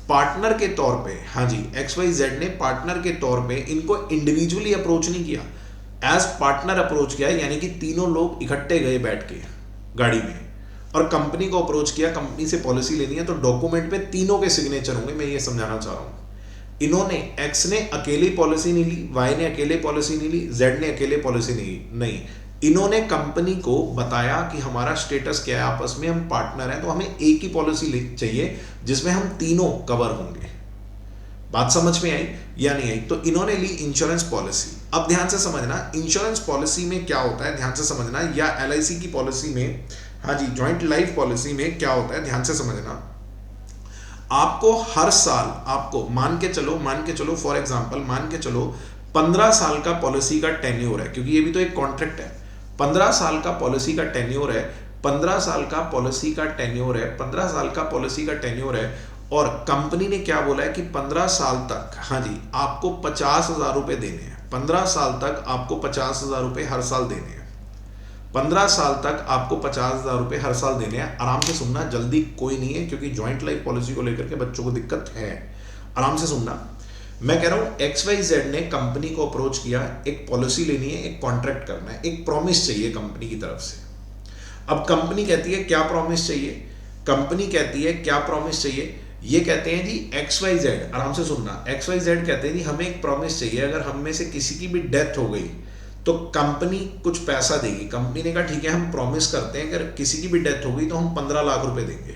पार्टनर के तौर पे, हाँ जी, XYZ ने पार्टनर के तौर पे इनको इंडिविजुअली अप्रोच नहीं किया, एज पार्टनर अप्रोच किया, यानी कि तीनों लोग इकट्ठे गए बैठ के गाड़ी में और कंपनी को अप्रोच किया, कंपनी से पॉलिसी लेनी है, तो डॉक्यूमेंट पे तीनों के सिग्नेचर होंगे। मैं ये समझाना चाह रहा हूं, इन्होंने, X ने अकेली पॉलिसी नहीं ली, Y ने अकेले पॉलिसी नहीं ली, Z ने अकेले पॉलिसी नहीं, इन्होंने कंपनी को बताया कि हमारा स्टेटस क्या है, आपस में हम पार्टनर हैं, तो हमें एक ही पॉलिसी चाहिए जिसमें हम तीनों कवर होंगे। बात समझ में आई या नहीं आई? तो इन्होंने ली इंश्योरेंस पॉलिसी। अब ध्यान से समझना, इंश्योरेंस पॉलिसी में क्या होता है, ध्यान से समझना, या LIC की पॉलिसी में, हाँ जी, जॉइंट लाइफ पॉलिसी में क्या होता है, ध्यान से समझना। आपको हर साल, आपको मान के चलो फॉर एग्जांपल, मान के चलो 15 साल का पॉलिसी का टेन्योर है, क्योंकि ये भी तो एक कॉन्ट्रैक्ट है। 15 साल का पॉलिसी का टेन्योर है, 15 साल का पॉलिसी का टेन्योर है, 15 साल का पॉलिसी का टेन्योर है, और कंपनी ने क्या बोला है कि 15 साल तक, हाँ जी, आपको 50,000 रुपए देने हैं। 15 साल तक आपको 50,000 रुपए हर साल देने हैं। 15 साल तक आपको 50,000 रुपए हर साल देने हैं। आराम से सुनना, जल्दी कोई नहीं है, क्योंकि ज्वाइंट लाइफ पॉलिसी को लेकर के बच्चों को दिक्कत है। आराम से सुनना, मैं कह रहा हूं XYZ ने कंपनी को अप्रोच किया, एक पॉलिसी लेनी है, एक कॉन्ट्रैक्ट करना है, एक प्रॉमिस चाहिए कंपनी की तरफ से। अब कंपनी कहती है क्या प्रॉमिस चाहिए, कंपनी कहती है क्या प्रॉमिस चाहिए, ये कहते हैं जी XYZ, आराम से सुनना, XYZ कहते हैं जी हमें एक प्रॉमिस चाहिए, अगर हम में से किसी की भी डेथ हो गई तो कंपनी कुछ पैसा देगी। कंपनी ने कहा ठीक है, हम प्रॉमिस करते हैं, अगर किसी की भी डेथ हो गई तो हम 15 लाख रुपए देंगे,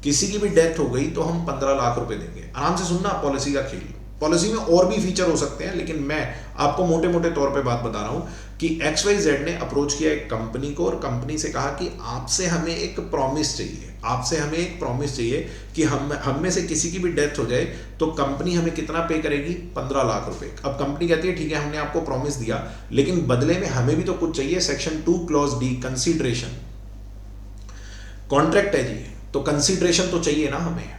किसी की भी डेथ हो गई तो हम 15 लाख रुपए देंगे। आराम से सुनना, पॉलिसी का खेल। पॉलिसी में और भी फीचर हो सकते हैं, लेकिन मैं आपको मोटे मोटे तौर पे बात बता रहा हूं कि XYZ ने अप्रोच किया एक कंपनी को, और कंपनी से कहा कि आपसे हमें एक प्रॉमिस चाहिए, आपसे हमें एक प्रॉमिस चाहिए कि हम में से किसी की भी डेथ हो जाए तो कंपनी हमें कितना पे करेगी, 15 लाख रुपए। अब कंपनी कहती है ठीक है, हमने आपको प्रॉमिस दिया, लेकिन बदले में हमें भी तो कुछ चाहिए। Section 2 clause D, consideration. Contract है जी, तो कंसीडरेशन तो चाहिए ना हमें।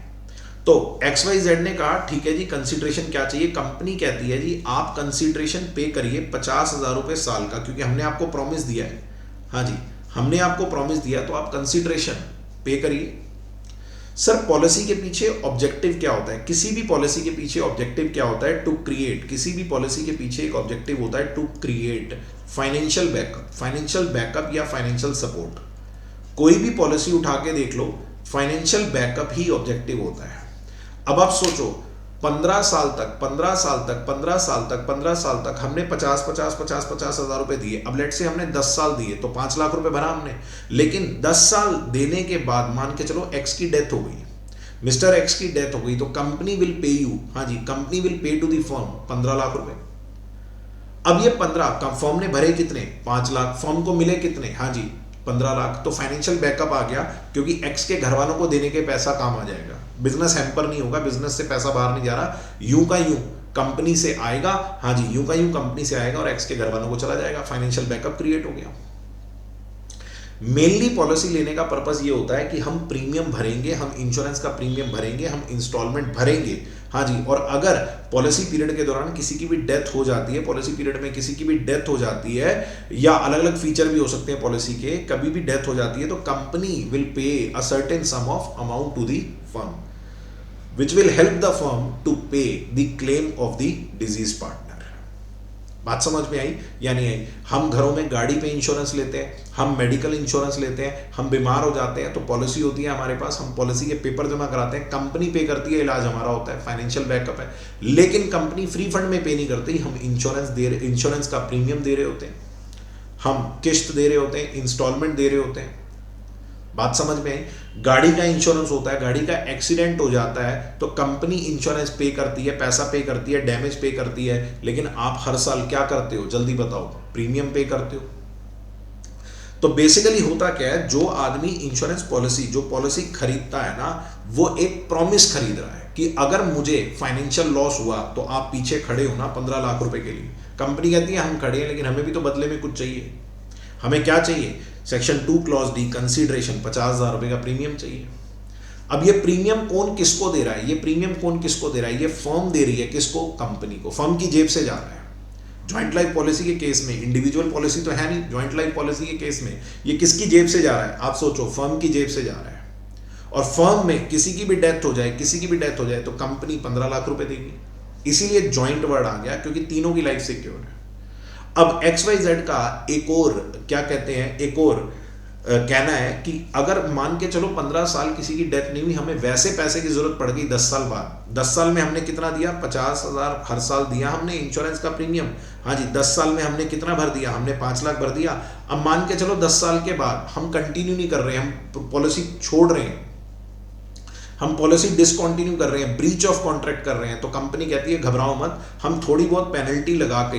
तो XYZ ने कहा ठीक है जी, कंसीडरेशन क्या चाहिए। कंपनी कहती है जी आप कंसीडरेशन पे करिए 50,000 रुपए साल का, क्योंकि हमने आपको प्रॉमिस दिया है। हाँ जी, हमने आपको प्रॉमिस दिया, तो आप कंसीडरेशन पे करिए। सर पॉलिसी के पीछे ऑब्जेक्टिव क्या होता है, किसी भी पॉलिसी के पीछे ऑब्जेक्टिव क्या होता है, टू क्रिएट, किसी भी पॉलिसी के पीछे एक ऑब्जेक्टिव होता है to create financial backup, financial backup या फाइनेंशियल सपोर्ट। कोई भी पॉलिसी उठा के देख लो, फाइनेंशियल बैकअप ही ऑब्जेक्टिव होता है। अब आप सोचो 15 साल तक हमने 50,000 रुपए दिए। अब लेट से हमने 10 साल दिए तो 5 लाख रुपए भरा हमने, लेकिन 10 साल देने के बाद मान के चलो X की डेथ हो गई, मिस्टर X की डेथ हो गई, तो कंपनी विल पे यू, हाँ जी, company will pay to the firm 15 lakh रुपए। अब ये 15 फर्म ने भरे कितने, 5 लाख, फर्म को मिले कितने, हाँ जी 15 लाख। तो फाइनेंशियल बैकअप आ गया, क्योंकि X के घर वालों को देने के पैसा काम आ जाएगा, बिजनेस हैम्पर नहीं होगा, बिजनेस से पैसा बाहर नहीं जा रहा, यूं का यूं कंपनी से आएगा, हाँ जी, यूं का यूं कंपनी से आएगा और X के घर वालों को चला जाएगा। फाइनेंशियल बैकअप क्रिएट हो गया। मेनली पॉलिसी लेने का पर्पस ये होता है कि हम प्रीमियम भरेंगे, हम इंश्योरेंस का प्रीमियम भरेंगे, हम इंस्टॉलमेंट भरेंगे, हाँ जी, और अगर पॉलिसी पीरियड के दौरान किसी की भी डेथ हो जाती है, पॉलिसी पीरियड में किसी की भी डेथ हो जाती है, या अलग अलग फीचर भी हो सकते हैं पॉलिसी के, कभी भी डेथ हो जाती है, तो company will pay a certain sum of amount to the firm which will help the firm to pay the claim of the deceased partner। बात समझ में आई या नहीं आई? हम घरों में गाड़ी पे इंश्योरेंस लेते हैं, हम मेडिकल इंश्योरेंस लेते हैं, हम बीमार हो जाते हैं तो पॉलिसी होती है हमारे पास, हम पॉलिसी के पेपर जमा कराते हैं, कंपनी पे करती है, इलाज हमारा होता है, फाइनेंशियल बैकअप है। लेकिन कंपनी फ्री फंड में पे नहीं करती, हम इंश्योरेंस का प्रीमियम दे रहे होते हैं, हम किस्त दे रहे होते हैं, इंस्टॉलमेंट दे रहे होते हैं। बात समझ में आई? गाड़ी का इंश्योरेंस होता है, गाड़ी का एक्सीडेंट हो जाता है तो कंपनी इंश्योरेंस पे करती है, पैसा पे करती है, डैमेज पे करती है, लेकिन आप हर साल क्या करते हो, जल्दी बताओ, प्रीमियम पे करते हो। तो बेसिकली होता क्या है, जो आदमी इंश्योरेंस पॉलिसी, जो पॉलिसी खरीदता है ना, वो एक प्रॉमिस खरीद रहा है कि अगर मुझे फाइनेंशियल लॉस हुआ तो आप पीछे खड़े हो ना 15 लाख रुपए के लिए। कंपनी कहती है हम खड़े हैं, लेकिन हमें भी तो बदले में कुछ चाहिए। हमें क्या चाहिए, सेक्शन 2 क्लॉज D, कंसीडरेशन, 50,000 रुपए का प्रीमियम चाहिए। अब ये प्रीमियम कौन किसको दे रहा है, ये प्रीमियम कौन किसको दे रहा है, ये फर्म दे रही है, किसको, कंपनी को, फर्म की जेब से जा रहा है। ज्वाइंट लाइफ पॉलिसी के केस में इंडिविजुअल पॉलिसी तो है नहीं, ज्वाइंट लाइफ पॉलिसी के केस में ये किसकी जेब से जा रहा है? आप सोचो, फर्म की जेब से जा रहा है। और फर्म में किसी की भी डेथ हो जाए, किसी की भी डेथ हो जाए तो कंपनी 15 लाख रुपए देगी। इसीलिए ज्वाइंट वर्ड आ गया, क्योंकि तीनों की लाइफ सिक्योर है। अब XYZ का एक और क्या कहते हैं, एक और कहना है कि अगर मान के चलो 15 साल किसी की डेथ नहीं हुई, हमें वैसे पैसे की जरूरत पड़ गई 10 साल बाद। 10 साल में हमने कितना दिया? 50,000 हर साल दिया हमने इंश्योरेंस का प्रीमियम। हाँ जी, 10 साल में हमने कितना भर दिया? हमने 5 लाख भर दिया। अब मान के चलो 10 साल के बाद हम कंटिन्यू नहीं कर रहे, हम पॉलिसी छोड़ रहे हैं, हम पॉलिसी डिसकंटिन्यू कर रहे हैं, ब्रीच ऑफ कॉन्ट्रैक्ट कर रहे हैं, तो कंपनी कहती है घबराओ मत, हम थोड़ी बहुत पेनल्टी लगा के,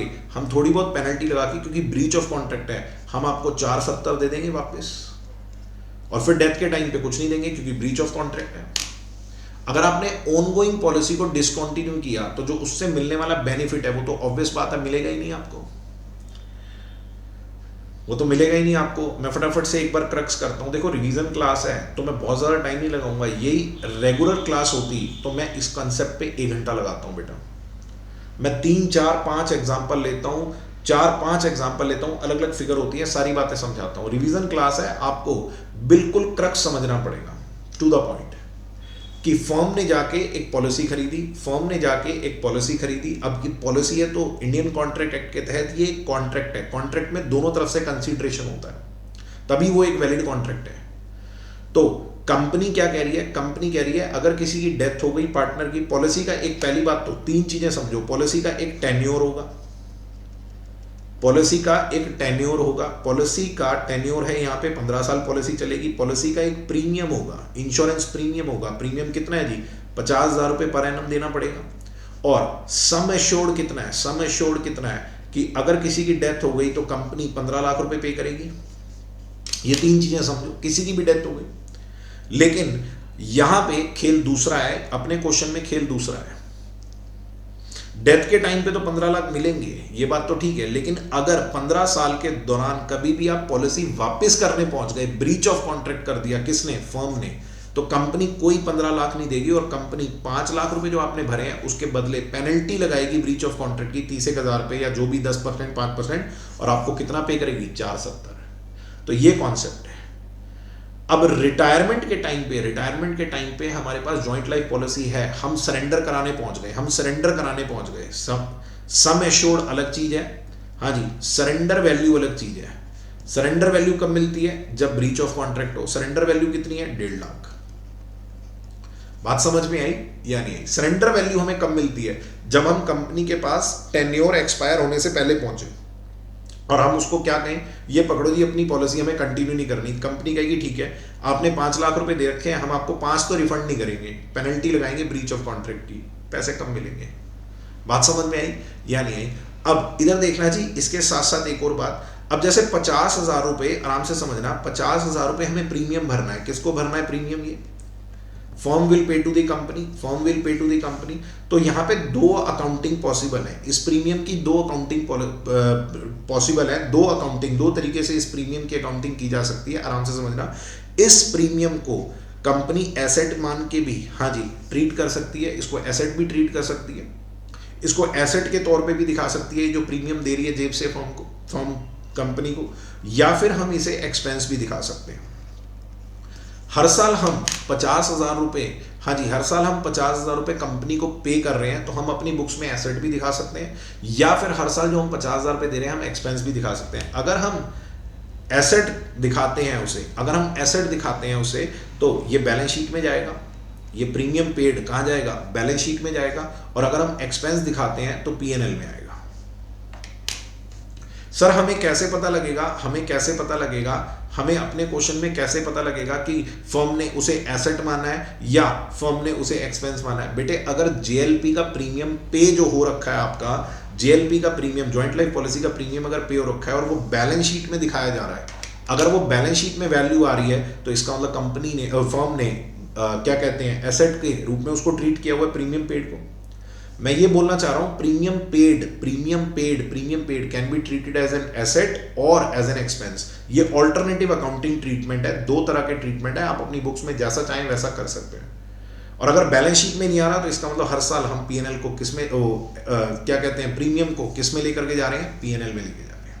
क्योंकि ब्रीच ऑफ कॉन्ट्रैक्ट है, हम आपको 470 दे देंगे वापस, और फिर डेथ के टाइम पे कुछ नहीं देंगे क्योंकि ब्रीच ऑफ कॉन्ट्रैक्ट है। अगर आपने ऑनगोइंग पॉलिसी को डिसकंटिन्यू किया तो जो उससे मिलने वाला बेनिफिट है वो तो ऑब्वियस बात है मिलेगा ही नहीं आपको, वो तो मिलेगा ही नहीं आपको। मैं फटाफट से एक बार क्रक्स करता हूं। देखो, रिवीजन क्लास है तो मैं बहुत ज़्यादा टाइम नहीं लगाऊंगा, यही रेगुलर क्लास होती तो मैं इस कंसेप्ट पे 1 घंटा लगाता हूं बेटा। मैं 3, 4, 5 एग्जाम्पल लेता हूं, 4-5 एग्जाम्पल लेता हूं, अलग अलग फिगर होती है, सारी बातें समझाता हूं। रिवीजन क्लास है, आपको बिल्कुल क्रक्स समझना पड़ेगा, टू द पॉइंट, कि फर्म ने जाके एक पॉलिसी खरीदी, अब ये पॉलिसी है तो इंडियन कॉन्ट्रैक्ट एक्ट के तहत ये कॉन्ट्रैक्ट है, कॉन्ट्रैक्ट में दोनों तरफ से कंसीडरेशन होता है, तभी वो एक वैलिड कॉन्ट्रैक्ट है। तो कंपनी क्या कह रही है? कंपनी कह रही है अगर किसी की डेथ हो गई पार्टनर की, पॉलिसी का एक, पहली बात तो 3 चीजें समझो, पॉलिसी का एक टेन्योर होगा, पॉलिसी का टेन्योर है यहाँ पे 15 साल पॉलिसी चलेगी। पॉलिसी का एक प्रीमियम होगा, इंश्योरेंस प्रीमियम होगा। प्रीमियम कितना है जी? 50,000 रुपये पर एनम देना पड़ेगा। और सम एश्योर्ड कितना है कि अगर किसी की डेथ हो गई तो कंपनी 15 लाख रुपए पे करेगी। ये 3 चीजें समझो, किसी की भी डेथ हो गई। लेकिन यहां पे खेल दूसरा है, अपने क्वेश्चन में खेल दूसरा है। डेथ के टाइम पे तो 15 लाख मिलेंगे, ये बात तो ठीक है, लेकिन अगर 15 साल के दौरान कभी भी आप पॉलिसी वापस करने पहुंच गए, ब्रीच ऑफ कॉन्ट्रैक्ट कर दिया किसने? फर्म ने, तो कंपनी कोई 15 लाख नहीं देगी और कंपनी 5 लाख रुपए जो आपने भरे हैं उसके बदले पेनल्टी लगाएगी ब्रीच ऑफ कॉन्ट्रैक्ट की 30,000 रुपए या जो भी 10%, 5%, और आपको कितना पे करेगी? 470। तो ये कॉन्सेप्ट है। अब रिटायरमेंट के टाइम पे हमारे पास जॉइंट लाइफ पॉलिसी है, हम सरेंडर कराने पहुंच गए, सम एश्योर्ड अलग चीज है, हाँ जी, सरेंडर वैल्यू अलग चीज है। सरेंडर वैल्यू कब मिलती है? जब ब्रीच ऑफ कॉन्ट्रैक्ट हो। सरेंडर वैल्यू कितनी है? 1.5 लाख। बात समझ में आई या नहीं आई? सरेंडर वैल्यू हमें कब मिलती है? जब हम कंपनी के पास टेन्योर एक्सपायर होने से पहले पहुंचे और हम उसको क्या कहें, ये पकड़ो जी अपनी पॉलिसी हमें कंटिन्यू नहीं करनी। कंपनी कहेगी ठीक है, आपने 5 लाख रुपए दे रखे हैं, हम आपको 5 तो रिफंड नहीं करेंगे, पेनल्टी लगाएंगे ब्रीच ऑफ कॉन्ट्रैक्ट की, पैसे कम मिलेंगे। बात समझ में आई या नहीं आई? अब इधर देखना जी, इसके साथ साथ एक और बात, अब जैसे 50,000 रुपए, आराम से समझना, 50,000 रुपए हमें प्रीमियम भरना है। किसको भरना है प्रीमियम? ये firm will pay to the company. तो यहाँ पे 2 अकाउंटिंग पॉसिबल है, इस प्रीमियम की 2 अकाउंटिंग पॉसिबल है, 2 तरीके से इस प्रीमियम की अकाउंटिंग की जा सकती है। आराम से समझना, इस प्रीमियम को कंपनी एसेट मान के भी, हाँ जी, ट्रीट कर सकती है, इसको एसेट भी ट्रीट कर सकती है, इसको एसेट के तौर पे भी दिखा सकती है जो प्रीमियम दे रही है जेब से फर्म कंपनी को, या फिर हम इसे एक्सपेंस भी दिखा सकते हैं। हर साल हम 50,000 रुपए, हाँ जी, हर साल हम 50,000 रुपए कंपनी को पे कर रहे हैं, तो हम अपनी बुक्स में एसेट भी दिखा सकते हैं, या फिर हर साल जो हम 50,000 रुपए दे रहे हैं हम एक्सपेंस भी दिखा सकते हैं। अगर हम एसेट दिखाते हैं उसे, तो ये बैलेंस शीट में जाएगा, ये प्रीमियम पेड कहाँ जाएगा? बैलेंस शीट में जाएगा। और अगर हम एक्सपेंस दिखाते हैं तो P&L में आएगा। सर हमें कैसे पता लगेगा, हमें अपने क्वेश्चन में कैसे पता लगेगा कि फर्म ने उसे एसेट माना है या फर्म ने उसे एक्सपेंस माना है? बेटे, अगर JLP का प्रीमियम पे जो हो रखा है, आपका JLP का प्रीमियम, जॉइंट लाइफ पॉलिसी का प्रीमियम अगर पे हो रखा है और वो बैलेंस शीट में दिखाया जा रहा है, अगर वो बैलेंस शीट में वैल्यू आ रही है, तो इसका मतलब कंपनी ने, फर्म ने क्या कहते हैं, एसेट के रूप में उसको ट्रीट किया हुआ है प्रीमियम पेड को। मैं ये बोलना चाह रहा हूं, premium paid can be treated as an asset और एज एन एक्सपेंस। ये ऑल्टरनेटिव अकाउंटिंग ट्रीटमेंट है, 2 तरह के ट्रीटमेंट है, आप अपनी बुक्स में जैसा चाहें वैसा कर सकते हैं। और अगर बैलेंस शीट में नहीं आ रहा तो इसका मतलब हर साल हम पीएनएल को किस में क्या कहते हैं, प्रीमियम को किस में लेकर के जा रहे हैं, पीएनएल में लेके जा रहे हैं।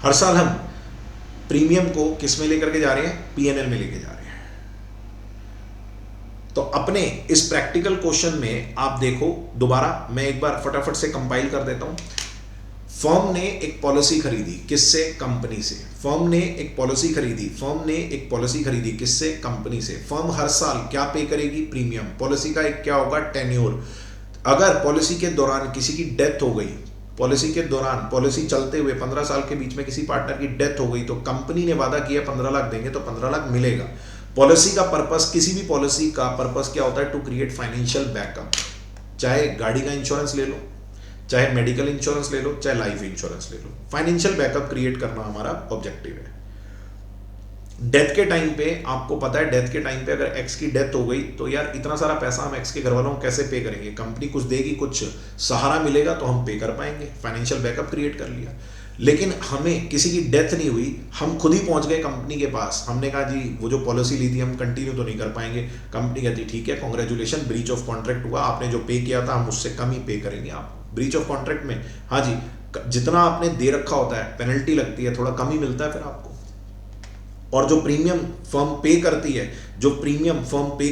हर साल हम प्रीमियम को किस में लेकर के जा रहे हैं, पीएनएल में लेके जा रहे हैं। तो अपने इस प्रैक्टिकल क्वेश्चन में आप देखो, दोबारा मैं एक बार फटाफट से कंपाइल कर देता हूं। फर्म ने एक पॉलिसी खरीदी, किससे, कंपनी से। फर्म ने एक पॉलिसी खरीदी, किससे, कंपनी से। फर्म हर साल क्या पे करेगी, प्रीमियम। पॉलिसी का एक क्या होगा, टेन्योर। अगर पॉलिसी के दौरान किसी की डेथ हो गई, पॉलिसी चलते हुए 15 साल के बीच में किसी पार्टनर की डेथ हो गई, तो कंपनी ने वादा किया 15 लाख देंगे, तो 15 लाख मिलेगा। पॉलिसी का पर्पस, किसी भी पॉलिसी का पर्पस क्या होता है, टू क्रिएट फाइनेंशियल बैकअप। चाहे गाड़ी का इंश्योरेंस ले लो, चाहे मेडिकल इंश्योरेंस ले लो, चाहे लाइफ इंश्योरेंस ले लो, फाइनेंशियल बैकअप क्रिएट करना हमारा ऑब्जेक्टिव है। डेथ के टाइम पे आपको पता है, डेथ के टाइम पे अगर एक्स की डेथ हो गई तो यार इतना सारा पैसा हम एक्स के घर वालों को कैसे पे करेंगे, कंपनी कुछ देगी, कुछ सहारा मिलेगा तो हम पे कर पाएंगे, फाइनेंशियल बैकअप क्रिएट कर लिया। लेकिन हमें किसी की डेथ नहीं हुई, हम खुद ही पहुंच गए कंपनी के पास, हमने कहा जी वो जो पॉलिसी ली थी हम कंटिन्यू तो नहीं कर पाएंगे। कंपनी कहती ठीक है, कांग्रेचुलेशन, ब्रीच ऑफ कॉन्ट्रैक्ट हुआ, आपने जो पे किया था हम उससे कम ही पे करेंगे आप। ब्रीच ऑफ कॉन्ट्रैक्ट में हाँ जी, जितना आपने दे रखा होता है पेनल्टी लगती है, थोड़ा कम ही मिलता है फिर आपको। और जो प्रीमियम फर्म पे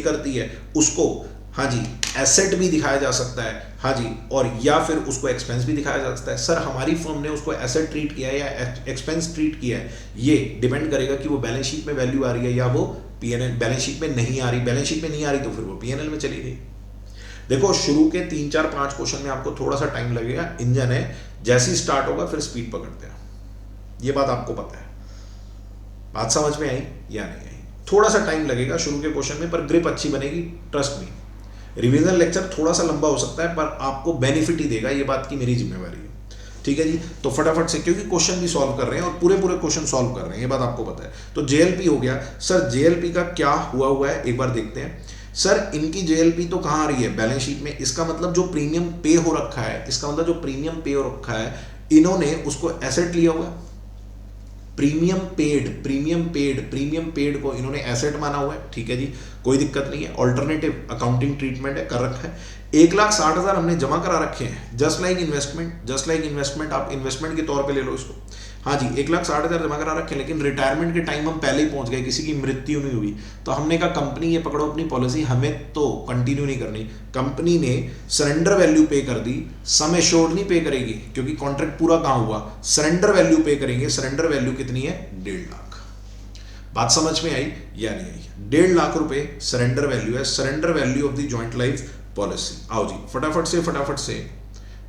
करती है उसको हाँ जी एसेट भी दिखाया जा सकता है, हाँ जी, और या फिर उसको एक्सपेंस भी दिखाया जा सकता है। सर हमारी फर्म ने उसको एसेट ट्रीट किया है या एक्सपेंस ट्रीट किया है, ये डिपेंड करेगा कि वो बैलेंस शीट में वैल्यू आ रही है या वो पीएनएल। बैलेंस शीट में नहीं आ रही, तो फिर वो पीएनएल में चली गई। देखो शुरू के 3 4 5 क्वेश्चन में आपको थोड़ा सा टाइम लगेगा, इंजन है, जैसे ही स्टार्ट होगा फिर स्पीड पकड़ते हैं, ये बात आपको पता है। बात समझ में आई या नहीं आई? थोड़ा सा टाइम लगेगा शुरू के क्वेश्चन में, पर ग्रिप अच्छी बनेगी, ट्रस्ट मी। रिवीजन लेक्चर थोड़ा सा लंबा हो सकता है पर आपको बेनिफिट ही देगा, ये बात की मेरी जिम्मेवारी है, ठीक है जी। तो फटाफट से, क्योंकि क्वेश्चन भी सॉल्व कर रहे हैं और पूरे क्वेश्चन सॉल्व कर रहे हैं, ये बात आपको पता है। तो जेएलपी हो गया। सर जेएलपी का क्या हुआ है एक बार देखते हैं। सर इनकी जेएलपी तो कहाँ आ रही है, बैलेंस शीट में। इसका मतलब जो प्रीमियम पे हो रखा है, इन्होंने उसको एसेट लिया हुआ है। प्रीमियम पेड को इन्होंने एसेट माना हुआ है, ठीक है जी, कोई दिक्कत नहीं है। ऑल्टरनेटिव अकाउंटिंग ट्रीटमेंट है, कर रखा है। 1,60,000 हमने जमा करा रखे हैं, जस्ट लाइक इन्वेस्टमेंट, आप इन्वेस्टमेंट के तौर पे ले लो इसको। हाँ जी 1,60,000 जमा करा रखे हैं, लेकिन रिटायरमेंट के टाइम हम पहले ही पहुंच गए, किसी की मृत्यु नहीं हुई, तो हमने कहा कंपनी ये पकड़ो अपनी पॉलिसी, हमें तो कंटिन्यू नहीं करनी। कंपनी ने सरेंडर वैल्यू पे कर दी, सम एश्योर्ड नहीं पे करेगी क्योंकि कॉन्ट्रैक्ट पूरा कहाँ हुआ, सरेंडर वैल्यू पे करेंगे। सरेंडर वैल्यू कितनी है, 1.5 लाख। बात समझ में आई या नहीं आई? 1.5 लाख रुपए सरेंडर वैल्यू है, surrender value of the joint life policy. आओ जी फटाफट से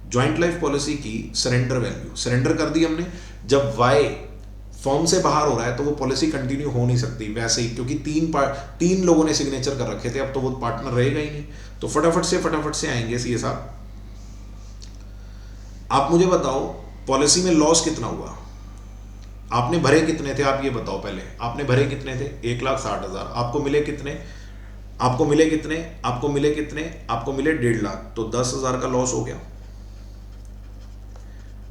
जॉइंट लाइफ पॉलिसी की सरेंडर वैल्यू, सरेंडर कर दी हमने। जब वाई फॉर्म से बाहर हो रहा है तो वो पॉलिसी कंटिन्यू हो नहीं सकती वैसे ही, क्योंकि तीन लोगों ने सिग्नेचर कर रखे थे, अब तो वो पार्टनर रहेगा ही नहीं। तो फटाफट से आएंगे सीए साहब, आप मुझे बताओ पॉलिसी में लॉस कितना हुआ, आपने भरे कितने थे, आप ये बताओ पहले, आपने भरे कितने थे, 1,60,000, आपको मिले कितने, आपको मिले 1.5 लाख, तो 10,000 का लॉस हो गया।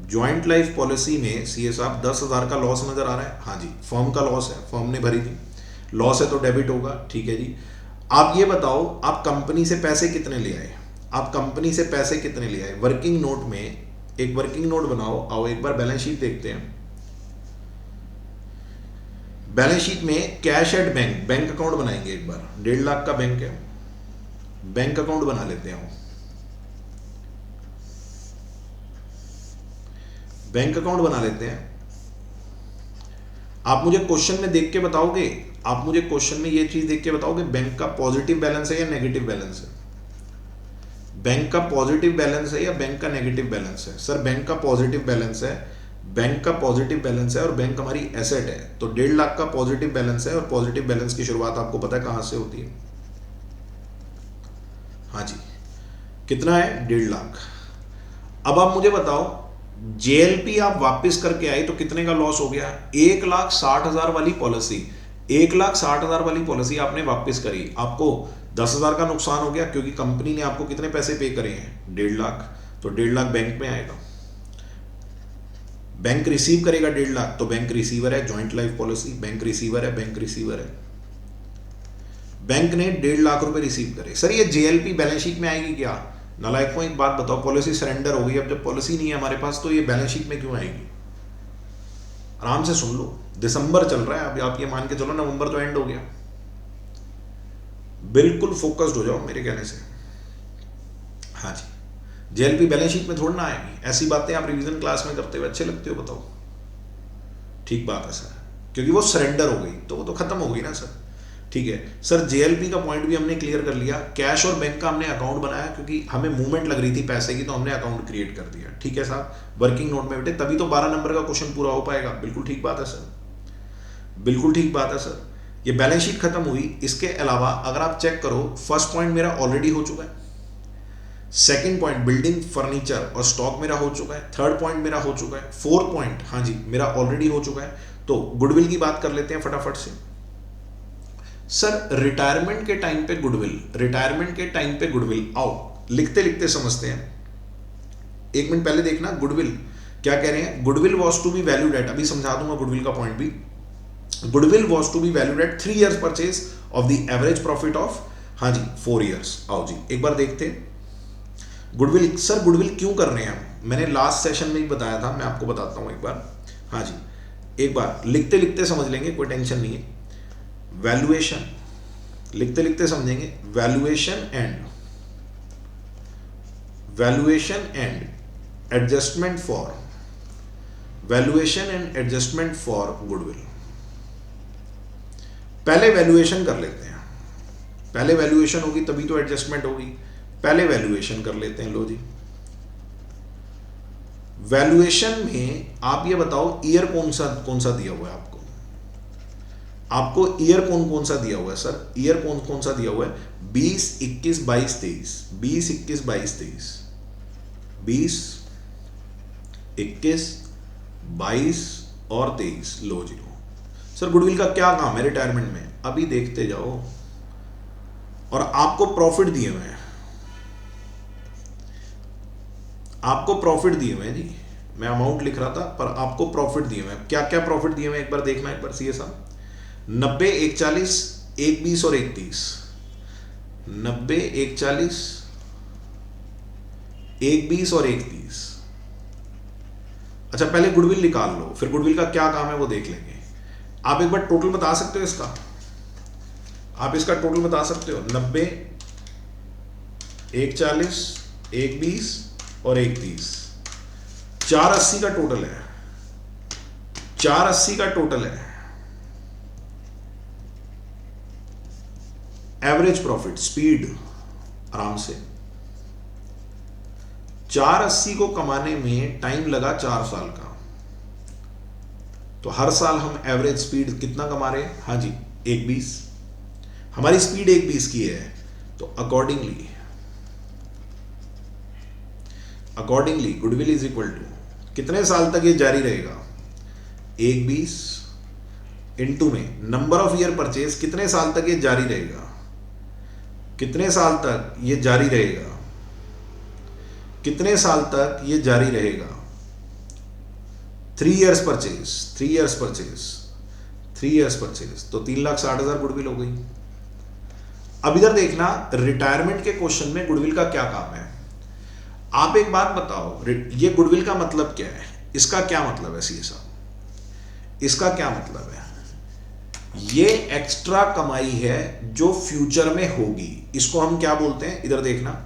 ज्वाइंट लाइफ पॉलिसी में सीए साहब 10,000 का लॉस नजर आ रहा है, हाँ जी, फर्म का लॉस है, फर्म ने भरी थी, लॉस है तो डेबिट होगा, ठीक है जी। आप ये बताओ आप कंपनी से पैसे कितने ले आए, वर्किंग नोट में एक वर्किंग नोट बनाओ। आओ एक बार बैलेंस शीट देखते हैं। बैलेंस शीट में कैश एट बैंक अकाउंट बनाएंगे एक बार, 1.5 लाख का बैंक है, बैंक अकाउंट बना लेते हैं। बैंक अकाउंट बना लेते हैं। आप मुझे क्वेश्चन में देख के बताओगे, ये चीज देख के बताओगे बैंक का पॉजिटिव बैलेंस है या नेगेटिव बैलेंस है, बैंक का पॉजिटिव बैलेंस है या बैंक का नेगेटिव बैलेंस है। सर बैंक का पॉजिटिव बैलेंस है, और बैंक हमारी एसेट है, तो 1.5 लाख का पॉजिटिव बैलेंस है, और पॉजिटिव बैलेंस की शुरुआत आपको पता है कहां से होती है, हाँ जी, कितना है, 1.5 लाख। अब आप मुझे बताओ जेएलपी आप वापस करके आए तो कितने का लॉस हो गया, 1,60,000 वाली पॉलिसी, 1,60,000 वाली पॉलिसी आपने वापस करी, आपको 10,000 का नुकसान हो गया, क्योंकि कंपनी ने आपको कितने पैसे पे करे हैं, 1.5 लाख, तो 1.5 लाख बैंक में आएगा। बैंक रिसीव करेगा 1.5 लाख, तो बैंक रिसीवर है, joint life policy bank receiver है, बैंक ने 1.5 लाख रुपए रिसीव करे। सर ये जेएलपी बैलेंस शीट में आएगी क्या? नालायकों एक बात बताओ, पॉलिसी सरेंडर हो गई, अब जब पॉलिसी नहीं है हमारे पास तो ये बैलेंस शीट में क्यों आएगी? आराम से सुन लो, दिसंबर चल रहा है, अभी आप ये मान के चलो नवंबर तो एंड हो गया। बिल्कुल फोकस्ड हो जाओ मेरे कहने से। हाँ जी, जेएलपी बैलेंस शीट में थोड़ा ना आएगी। ऐसी बातें आप रिवीजन क्लास में करते हुए अच्छे लगते हो, बताओ? ठीक बात है सर, क्योंकि वो सरेंडर हो गई तो वो तो खत्म हो गई ना सर। ठीक है सर, जेएलपी का पॉइंट भी हमने क्लियर कर लिया। कैश और बैंक का हमने अकाउंट बनाया क्योंकि हमें मूवमेंट लग रही थी पैसे की, तो हमने अकाउंट क्रिएट कर दिया। ठीक है साहब, वर्किंग नोट में बेटे, तभी तो 12 नंबर का क्वेश्चन पूरा हो पाएगा। बिल्कुल ठीक बात है सर, बिल्कुल ठीक बात है सर। ये बैलेंस शीट खत्म हुई। इसके अलावा अगर आप चेक करो, फर्स्ट पॉइंट मेरा ऑलरेडी हो चुका है, सेकंड पॉइंट बिल्डिंग फर्नीचर और स्टॉक मेरा हो चुका है, थर्ड पॉइंट मेरा हो चुका है, फोर्थ पॉइंट हाँ जी मेरा ऑलरेडी हो चुका है। तो गुडविल की बात कर लेते हैं फटाफट से। सर रिटायरमेंट के टाइम पे गुडविल, रिटायरमेंट के टाइम पे गुडविल, आओ लिखते लिखते समझते हैं। एक मिनट पहले देखना गुडविल क्या कह रहे हैं। Goodwill was to be valued at, अभी समझा दूंगा गुडविल का पॉइंट भी। Goodwill was to be valued at 3 years purchase of the average profit of हाँ जी 4 years। आओ जी एक बार देखते हैं गुडविल। सर गुडविल क्यों कर रहे हैं हम? मैंने लास्ट सेशन में ही बताया था, मैं आपको बताता हूं एक बार। हाँ जी एक बार लिखते लिखते समझ लेंगे, कोई टेंशन नहीं है। वैल्यूएशन लिखते लिखते समझेंगे। Valuation and adjustment for, valuation and adjustment for goodwill. पहले वैल्यूएशन कर लेते हैं, पहले वैल्यूएशन होगी तभी तो एडजस्टमेंट होगी। पहले वैल्यूएशन कर लेते हैं। लो जी, वैल्यूएशन में आप ये बताओ ईयर कौन सा दिया हुआ है आपको? आपको ईयर कौन सा दिया हुआ है सर? ईयर कौन सा दिया हुआ है? 20, 21, 22, 23, 20, 21, 22, 23, 20, 21, 22 और 23। लो जी लो। सर गुडविल का क्या काम है रिटायरमेंट में? अभी देखते जाओ। और आपको प्रॉफिट दिए हुए हैं, आपको प्रॉफिट दिए हुए हैं जी। मैं अमाउंट लिख रहा था पर आपको प्रॉफिट दिए हुए हैं। क्या क्या प्रॉफिट दिए हुए हैं एक बार देखना, एक बार सीए साहब। 90, 140, 120 और 130। 90, 140, 120 और 130। अच्छा पहले गुडविल निकाल लो, फिर गुडविल का क्या काम है वो देख लेंगे। आप एक बार टोटल बता सकते हो इसका? आप इसका टोटल बता सकते हो? 90, 140, 120 और 130, 480 का टोटल है। 480 का टोटल है। एवरेज प्रॉफिट, स्पीड, आराम से 480 को कमाने में टाइम लगा 4 साल का। तो हर साल हम एवरेज स्पीड कितना कमा रहे हैं? हाँ जी 120। हमारी स्पीड 120 की है, तो accordingly goodwill is equal to कितने साल तक ये जारी रहेगा? 120 इंटू में नंबर ऑफ ईयर परचेज, कितने साल तक ये जारी रहेगा? कितने साल तक ये जारी रहेगा? कितने साल तक ये जारी रहेगा? 3 years purchase, 3 years purchase, 3 years purchase, तो 3,60,000 गुडविल हो गई। अब इधर देखना, रिटायरमेंट के क्वेश्चन में गुडविल का क्या काम है? आप एक बात बताओ, ये गुडविल का मतलब क्या है? इसका क्या मतलब है सीए साहब? इसका क्या मतलब है? ये एक्स्ट्रा कमाई है जो फ्यूचर में होगी। इसको हम क्या बोलते हैं? इधर देखना,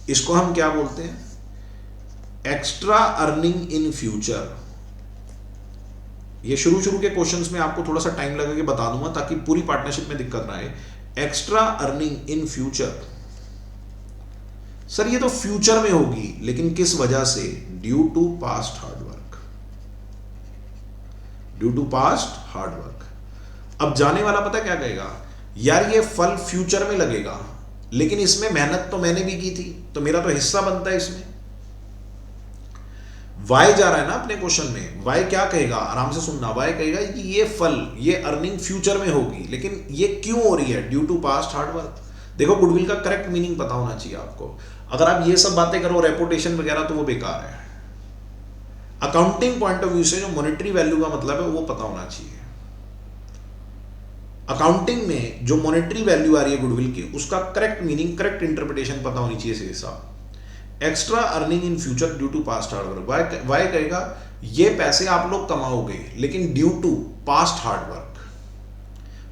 इसको हम क्या बोलते हैं? Extra earning in future. ये शुरू के क्वेश्चंस में आपको थोड़ा सा टाइम लगा के बता दूंगा ताकि पूरी पार्टनरशिप में दिक्कत ना आए। Extra earning in future. Sir ये तो फ्यूचर में होगी, लेकिन किस वजह से? Due to past hard work, due to past hard work. अब जाने वाला पता क्या कहेगा? यार ये फल फ्यूचर में लगेगा, लेकिन इसमें मेहनत तो मैंने भी की थी, तो मेरा तो हिस्सा बनता है इसमें। वाई जा रहा है ना अपने क्वेश्चन में। वाई क्या कहेगा? आराम से सुनना। वाई कहेगा कि ये फल, ये अर्निंग फ्यूचर में होगी, लेकिन ये क्यों हो रही है? Due to past hard work. देखो गुडविल का करेक्ट मीनिंग पता होना चाहिए आपको। अगर आप ये सब बातें करो, रेपुटेशन वगैरह, तो वो बेकार है। अकाउंटिंग पॉइंट ऑफ व्यू से जो मॉनेटरी वैल्यू का मतलब है वो पता होना चाहिए। अकाउंटिंग में जो मॉनेटरी वैल्यू आ रही है गुडविल की, उसका करेक्ट मीनिंग, करेक्ट इंटरप्रिटेशन पता होनी चाहिए सीधे साहब। Extra earning in future due to past hard work, why कहेगा ये पैसे आप लोग कमाओगे लेकिन due to past hard work.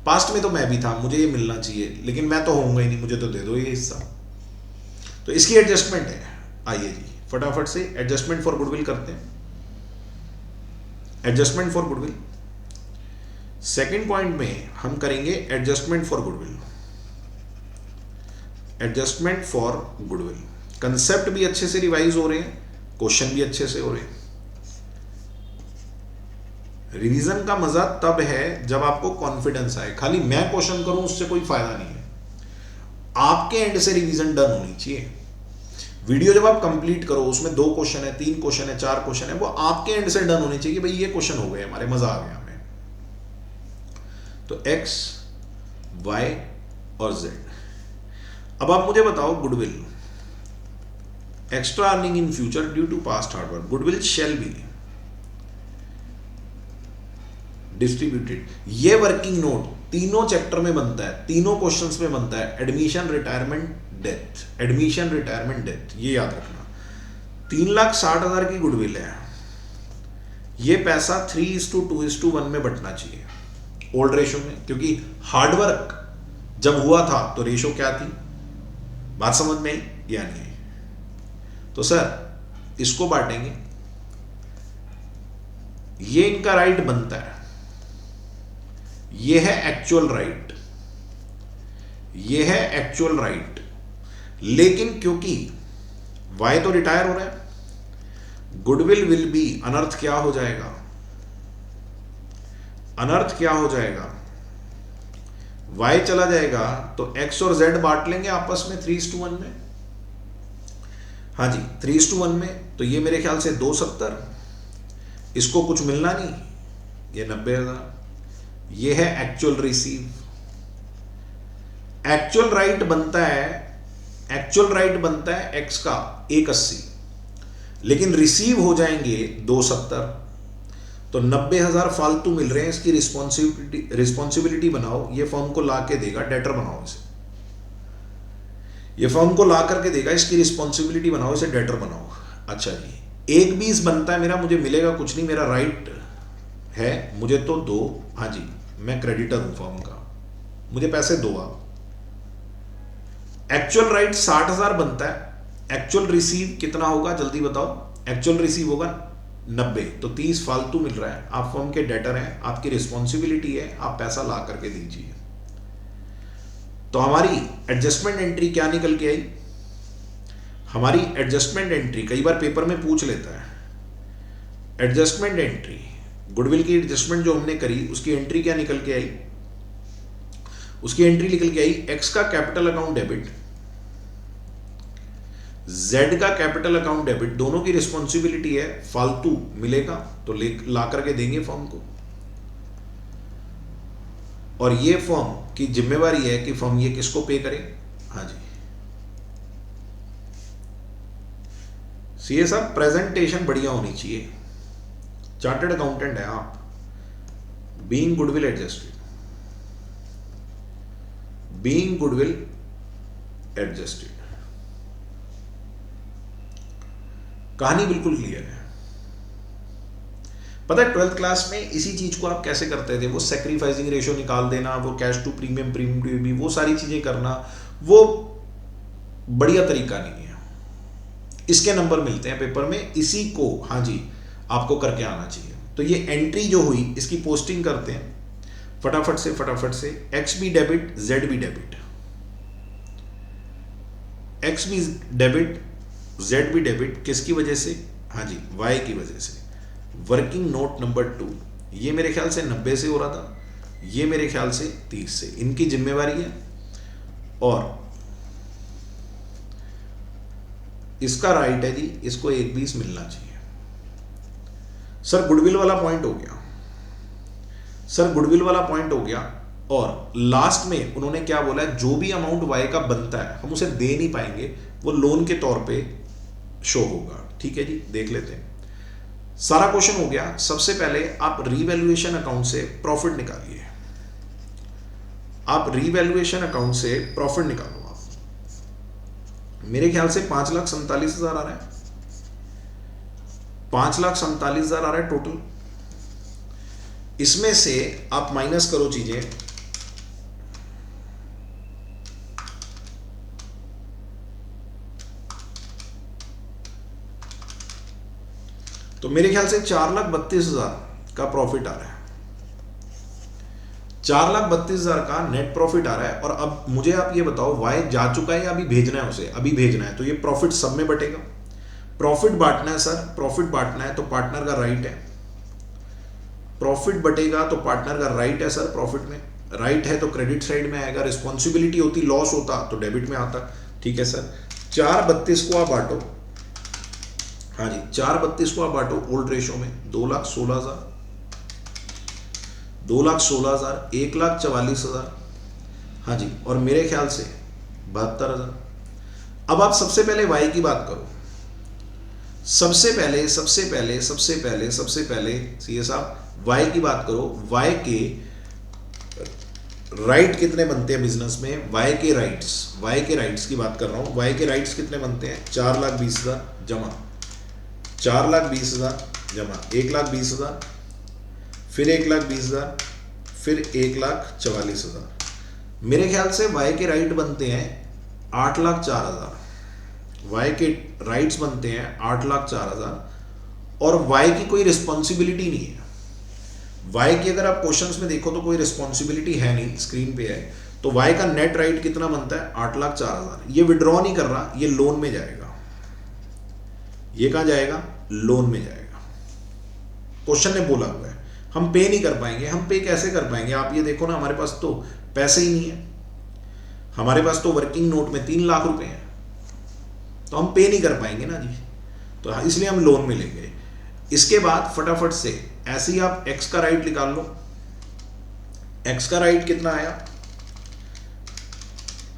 पास्ट में तो मैं भी था, मुझे ये मिलना चाहिए, लेकिन मैं तो होऊंगा ही नहीं, मुझे तो दे दो ये हिस्सा। तो इसकी एडजस्टमेंट है। आइए जी फटाफट से एडजस्टमेंट फॉर गुडविल करते हैं। Adjustment for goodwill second point में हम करेंगे adjustment for goodwill. Adjustment for goodwill, concept भी अच्छे से रिवाइज हो रहे हैं, क्वेश्चन भी अच्छे से हो रहे हैं। रिवीजन का मजा तब है जब आपको कॉन्फिडेंस आए। खाली मैं क्वेश्चन करूं उससे कोई फायदा नहीं है, आपके एंड से रिवीजन डन होनी चाहिए। वीडियो जब आप कंप्लीट करो उसमें 2 क्वेश्चन है, 3 क्वेश्चन है, 4 क्वेश्चन है, वो आपके एंड से डन होने चाहिए कि भाई ये क्वेश्चन हो गए हमारे, मजा आ गया हमें। तो x, y और z। अब आप मुझे बताओ goodwill, extra earning in future due to past hard work, goodwill shall be distributed. ये वर्किंग नोट तीनों चैप्टर में बनता है, तीनों क्वेश्चंस में बनता है। Admission, retirement, death, admission, retirement, death, ये याद रखना। 3,60,000 की गुडविल है, ये पैसा 3:2:1 में बंटना चाहिए ओल्ड रेशो में, क्योंकि हार्डवर्क जब हुआ था तो रेशो क्या थी, बात समझ में आई या नहीं आई? तो सर इसको बांटेंगे, ये इनका राइट बनता है, ये है एक्चुअल राइट, ये है एक्चुअल राइट। लेकिन क्योंकि वाई तो रिटायर हो रहा है, गुडविल विल बी, अनर्थ क्या हो जाएगा, अनर्थ क्या हो जाएगा, y चला जाएगा तो x और z बांट लेंगे आपस में 3:1 में। हाँ जी 3:1 में, तो ये मेरे ख्याल से 270, इसको कुछ मिलना नहीं, ये 90,000, ये है एक्चुअल रिसीव। एक्चुअल राइट बनता है, एक्चुअल राइट बनता है x का 180, लेकिन रिसीव हो जाएंगे 270, तो 90,000 फालतू मिल रहे हैं। इसकी रिस्पॉन्सिबिलिटी बनाओ, ये फॉर्म को ला के देगा, डेटर बनाओ इसे, ये फॉर्म को ला करके देगा, इसकी रिस्पॉन्सिबिलिटी बनाओ, इसे डेटर बनाओ। अच्छा जी 1:20 बनता है मेरा, मुझे मिलेगा कुछ नहीं, मेरा राइट है, मुझे तो दो। हाँ जी मैं क्रेडिटर हूं फॉर्म का, मुझे पैसे दो आप। एक्चुअल राइट 60,000 बनता है, एक्चुअल रिसीव कितना होगा जल्दी बताओ? एक्चुअल रिसीव होगा 90, तो 30 फालतू मिल रहा है। आप फर्म के डेटर हैं, आपकी रिस्पॉन्सिबिलिटी है, आप पैसा ला करके दीजिए। तो हमारी एडजस्टमेंट एंट्री क्या निकल के आई? हमारी एडजस्टमेंट एंट्री कई बार पेपर में पूछ लेता है, एडजस्टमेंट एंट्री गुडविल की एडजस्टमेंट जो हमने करी उसकी एंट्री क्या निकल के आई? उसकी एंट्री निकल के आई एक्स का कैपिटल अकाउंट डेबिट, Z का कैपिटल अकाउंट डेबिट, दोनों की रिस्पॉन्सिबिलिटी है, फालतू मिलेगा तो ला करके देंगे फर्म को, और ये फर्म की जिम्मेवारी है कि फर्म ये किसको पे करे। हाँ जी सीए साहब प्रेजेंटेशन बढ़िया होनी चाहिए, चार्टर्ड अकाउंटेंट है आप, being goodwill adjusted, being goodwill adjusted, कहानी बिल्कुल क्लियर है। पता है 12th क्लास में इसी चीज को आप कैसे करते थे, वो सैक्रिफाइसिंग रेशियो निकाल देना, वो cash to premium, premium to EB, वो सारी चीजें करना, वो बढ़िया तरीका नहीं है। इसके नंबर मिलते हैं पेपर में, इसी को हाँ जी आपको करके आना चाहिए। तो ये एंट्री जो हुई इसकी पोस्टिंग करते हैं फटाफट से। एक्स भी डेबिट, जेड भी डेबिट, एक्स भी डेबिट, जेड भी डेबिट, किसकी वजह से? हाँ जी वाई की वजह से। वर्किंग नोट नंबर 2, ये मेरे ख्याल से 90 से हो रहा था, ये मेरे ख्याल से 30 से, इनकी जिम्मेवारी है, और इसका राइट है जी, इसको 1:20 मिलना चाहिए। सर गुडविल वाला पॉइंट हो गया, सर गुडविल वाला पॉइंट हो गया, और लास्ट में उन्होंने क्या बोला है, जो भी अमाउंट वाई का बनता है हम उसे दे नहीं पाएंगे, वो लोन के तौर पे शो होगा। ठीक है जी देख लेते हैं, सारा क्वेश्चन हो गया। सबसे पहले आप रीवैल्यूएशन अकाउंट से प्रॉफिट निकालिए, आप रीवैल्यूएशन अकाउंट से प्रॉफिट निकालो। आप मेरे ख्याल से 5,47,000 आ रहा है, 5,47,000 आ रहा है टोटल। इसमें से आप माइनस करो चीजें, तो मेरे ख्याल से 4,32,000 का प्रॉफिट आ रहा है, 4,32,000 का नेट प्रॉफिट आ रहा है। और अब मुझे आप ये बताओ, वाई जा चुका है या अभी भेजना है उसे? अभी भेजना है, तो ये प्रॉफिट सब में बटेगा। प्रॉफिट बांटना है सर, प्रॉफिट बांटना है तो पार्टनर का राइट है, प्रॉफिट बटेगा तो पार्टनर का राइट है सर। प्रॉफिट में राइट है तो क्रेडिट साइड में आएगा, रिस्पॉन्सिबिलिटी होती लॉस होता तो डेबिट में आता। ठीक है सर, 4,32 को आप बांटो, हाँ जी 4,32 को आप बांटो ओल्ड रेशो में, 2,16,000, 2,16,000, 1,44,000, हाँ जी, और मेरे ख्याल से 72,000। अब आप सबसे पहले वाई की बात करो, सबसे पहले सीए साहब वाई की बात करो। वाई के राइट कितने बनते हैं बिजनेस में? वाई के राइट्स की बात कर रहा हूं। वाई के राइट्स कितने बनते हैं? 4,20,000 जमा 4,20,000 जमा 1,20,000, फिर 1,20,000, फिर 1,44,000। मेरे ख्याल से वाई के राइट बनते हैं 8,04,000, वाई के राइट्स बनते हैं 8,04,000, और वाई की कोई रिस्पॉन्सिबिलिटी नहीं है। वाई की अगर आप क्वेश्चंस में देखो तो कोई रिस्पॉन्सिबिलिटी है नहीं, स्क्रीन पे है। तो वाई का नेट राइट कितना बनता है? 8,04,000। ये विड्रॉ नहीं कर रहा, ये लोन में जाएगा। ये कहां जाएगा? लोन में जाएगा। क्वेश्चन ने बोला हुआ है हम पे नहीं कर पाएंगे। हम पे कैसे कर पाएंगे? आप ये देखो ना, हमारे पास तो पैसे ही नहीं है, हमारे पास तो वर्किंग नोट में 3 लाख रुपए हैं, तो हम पे नहीं कर पाएंगे ना जी, तो इसलिए हम लोन में लेंगे। इसके बाद फटाफट से ऐसे ही आप एक्स का राइट निकाल लो। एक्स का राइट कितना आया?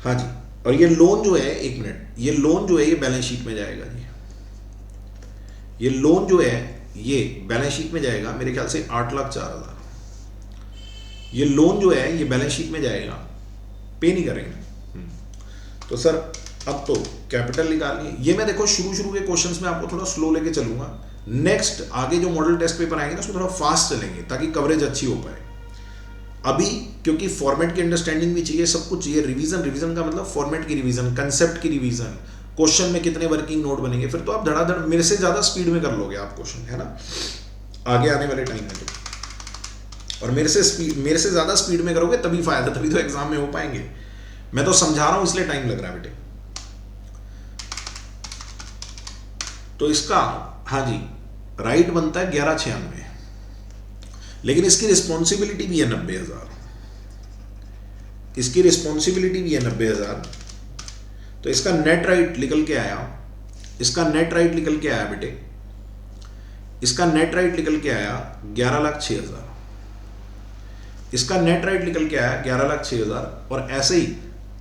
हाँ जी, और ये लोन जो है, एक मिनट, ये लोन जो है ये बैलेंस शीट में जाएगा जी, ये लोन जो है ये बैलेंस शीट में जाएगा मेरे ख्याल से 8,04,000। ये लोन जो है ये बैलेंस शीट में जाएगा, पे नहीं करेंगे। तो सर अब तो कैपिटल निकालिए। ये मैं देखो शुरू के क्वेश्चंस में आपको थोड़ा स्लो लेके चलूंगा। नेक्स्ट आगे जो मॉडल टेस्ट पेपर आएंगे ना उसमें थोड़ा फास्ट चलेंगे ताकि कवरेज अच्छी हो पाए। अभी क्योंकि फॉर्मेट की अंडरस्टैंडिंग भी चाहिए, सब कुछ चाहिए। रिवीजन का मतलब फॉर्मेट की रिवीजन, कंसेप्ट की रिवीजन, क्वेश्चन में कितने वर्किंग नोट बनेंगे, फिर तो आप धड़ाधड़ मेरे से ज्यादा स्पीड में कर लोगे आप क्वेश्चन, है ना, आगे आने वाले टाइम में तो। और मेरे से ज्यादा स्पीड में करोगे तभी फायदा, तभी तो एग्जाम में हो पाएंगे। मैं तो समझा रहा हूं इसलिए टाइम लग रहा है बेटे। तो इसका हाँ जी राइट बनता है 11,96, लेकिन इसकी रिस्पॉन्सिबिलिटी भी है 90,000, इसकी रिस्पॉन्सिबिलिटी भी है 90,000। तो इसका नेट राइट निकल के आया, इसका नेट राइट निकल के आया बेटे, इसका नेट राइट निकल के आया 11,06,000, इसका नेट राइट निकल के आया 11,06,000। और ऐसे ही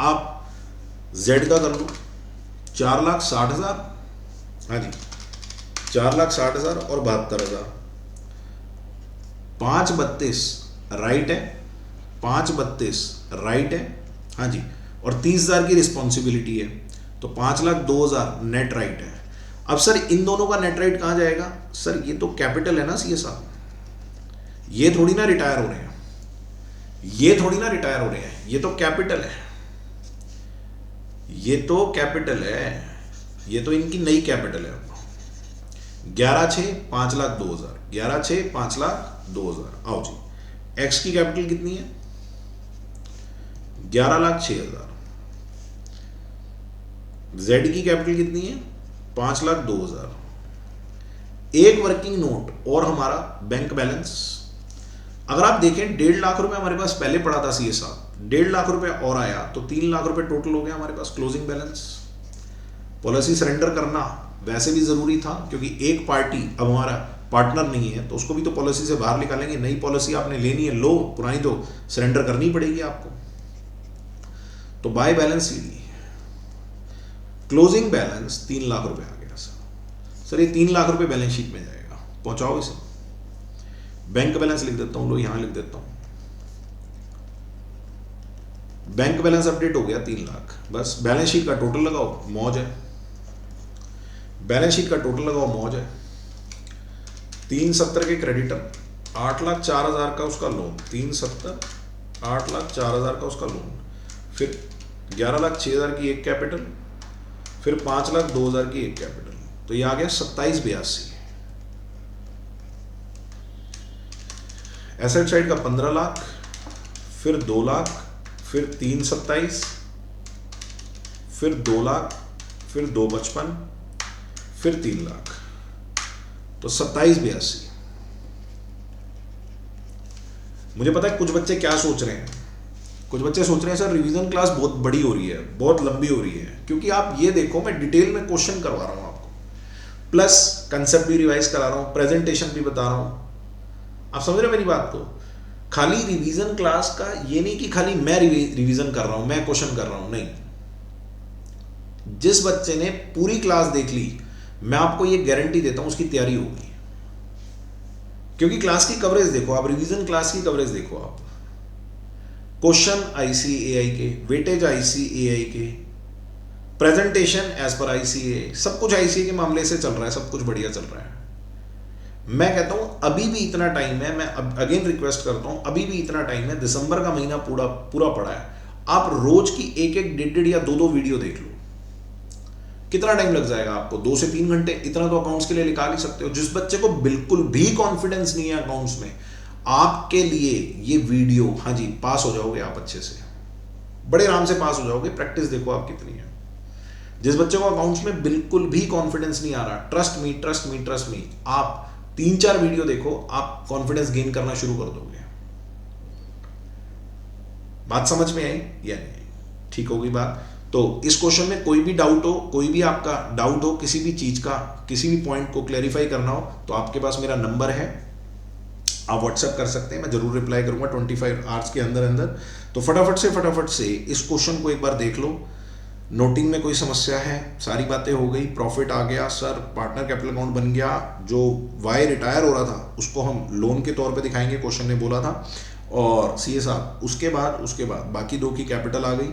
आप जेड का कर लो 4,60,000, हाँ जी 4,60,000 और 72,000, 5,32 राइट है, 5,32 राइट है, हाँ जी, और 30,000 की रिस्पॉन्सिबिलिटी है, तो 5,02,000 नेट राइट है। अब सर इन दोनों का नेट राइट कहां जाएगा? सर ये तो कैपिटल है ना सीए साहब, ये थोड़ी ना रिटायर हो रहे हैं, ये थोड़ी ना रिटायर हो रहे हैं, ये तो कैपिटल है, ये तो कैपिटल है, ये तो इनकी नई कैपिटल है। 11,06 5,02,000, 11,06 5,02,000। आओ जी, एक्स की कैपिटल कितनी है? 11,06,000। जेड की कैपिटल कितनी है? 5,02,000। एक वर्किंग नोट और हमारा बैंक बैलेंस, अगर आप देखें 1.5 लाख रुपए हमारे पास पहले पड़ा था सीए साहब, 1.5 लाख रुपए और आया तो 3 लाख रुपए टोटल हो गया हमारे पास क्लोजिंग बैलेंस। पॉलिसी सरेंडर करना वैसे भी जरूरी था क्योंकि एक पार्टी अब हमारा पार्टनर नहीं है तो उसको भी तो पॉलिसी से बाहर निकालेंगे। नई पॉलिसी आपने लेनी है, लो, पुरानी तो सरेंडर करनी पड़ेगी आपको। तो बाय बैलेंस लीजिए, क्लोजिंग बैलेंस 3 लाख रुपए आ गया सर, ये 3 लाख रुपए बैलेंस शीट में जाएगा, पहुंचाओ इसे। बैंक बैलेंस लिख देता हूं, लो यहां लिख देता हूं, बैंक बैलेंस अपडेट हो गया 3 लाख, बस बैलेंस शीट का टोटल लगाओ, मौज है। बैलेंस शीट का टोटल लगाओ, मौज है। 370 के क्रेडिटर, 8,04,000 का उसका लोन, 370 8,04,000 का उसका लोन, फिर 11,06,000 की एक कैपिटल, फिर 5,02,000 की एक कैपिटल, तो ये आ गया 27,82। एसेट साइड का 15 लाख, फिर 2 लाख, फिर 3,27, फिर 2 लाख, फिर 2,55, फिर 3 लाख, तो 27,82। मुझे पता है कुछ बच्चे क्या सोच रहे हैं, कुछ बच्चे सोच रहे हैं सर रिवीजन क्लास बहुत बड़ी हो रही है, बहुत लंबी हो रही है, क्योंकि आप ये देखो मैं डिटेल में क्वेश्चन करवा रहा हूं आपको, प्लस कंसेप्ट भी रिवाइज करा रहा हूं, प्रेजेंटेशन भी बता रहा हूं। आप समझ रहे हो मेरी बात को? खाली रिवीजन क्लास का ये नहीं कि खाली मैं रिवीजन कर रहा हूं, मैं क्वेश्चन कर रहा हूं, नहीं। जिस बच्चे ने पूरी क्लास देख ली, मैं आपको ये गारंटी देता हूं उसकी तैयारी होगी, क्योंकि क्लास की कवरेज देखो आप, रिवीजन क्लास की कवरेज देखो आप, क्वेश्चन आईसीएआई के, वेटेज आईसीएआई के, प्रेजेंटेशन एज पर आईसीए, सब कुछ आईसीए के मामले से चल रहा है, सब कुछ बढ़िया चल रहा है। मैं कहता हूं अभी भी इतना टाइम है, मैं अगेन रिक्वेस्ट करता हूं, अभी भी इतना टाइम है, दिसंबर का महीना पूरा पूरा पड़ा है, आप रोज की एक एक डेढ़ या दो वीडियो देख लो। कितना टाइम लग जाएगा आपको? 2 से 3 घंटे, इतना तो अकाउंट्स के लिए निकाल ही सकते हो। जिस बच्चे को बिल्कुल भी कॉन्फिडेंस नहीं है अकाउंट्स में, आपके लिए ये वीडियो, हाँ जी, पास हो जाओगे आप अच्छे से, बड़े आराम से पास हो जाओगे। प्रैक्टिस देखो आप कितनी है। जिस बच्चे को अकाउंट्स में बिल्कुल भी कॉन्फिडेंस नहीं आ रहा, trust me trust me trust me, आप 3-4 वीडियो देखो, आप कॉन्फिडेंस गेन करना शुरू कर दोगे। बात समझ में आई या नहीं? ठीक होगी बात? तो इस क्वेश्चन में कोई भी डाउट हो, कोई भी आपका डाउट हो किसी भी चीज का, किसी भी पॉइंट को क्लैरिफाई करना हो, तो आपके पास मेरा नंबर है, आप व्हाट्सएप कर सकते हैं, मैं जरूर रिप्लाई करूंगा 25 आवर्स के अंदर अंदर। तो फटाफट से इस क्वेश्चन को एक बार देख लो। नोटिंग में कोई समस्या है? सारी बातें हो गई, प्रॉफिट आ गया सर, पार्टनर कैपिटल अकाउंट बन गया, जो वाई रिटायर हो रहा था उसको हम लोन के तौर पे दिखाएंगे, क्वेश्चन ने बोला था, और सीए साहब उसके बाद बाकी 2 की कैपिटल आ गई,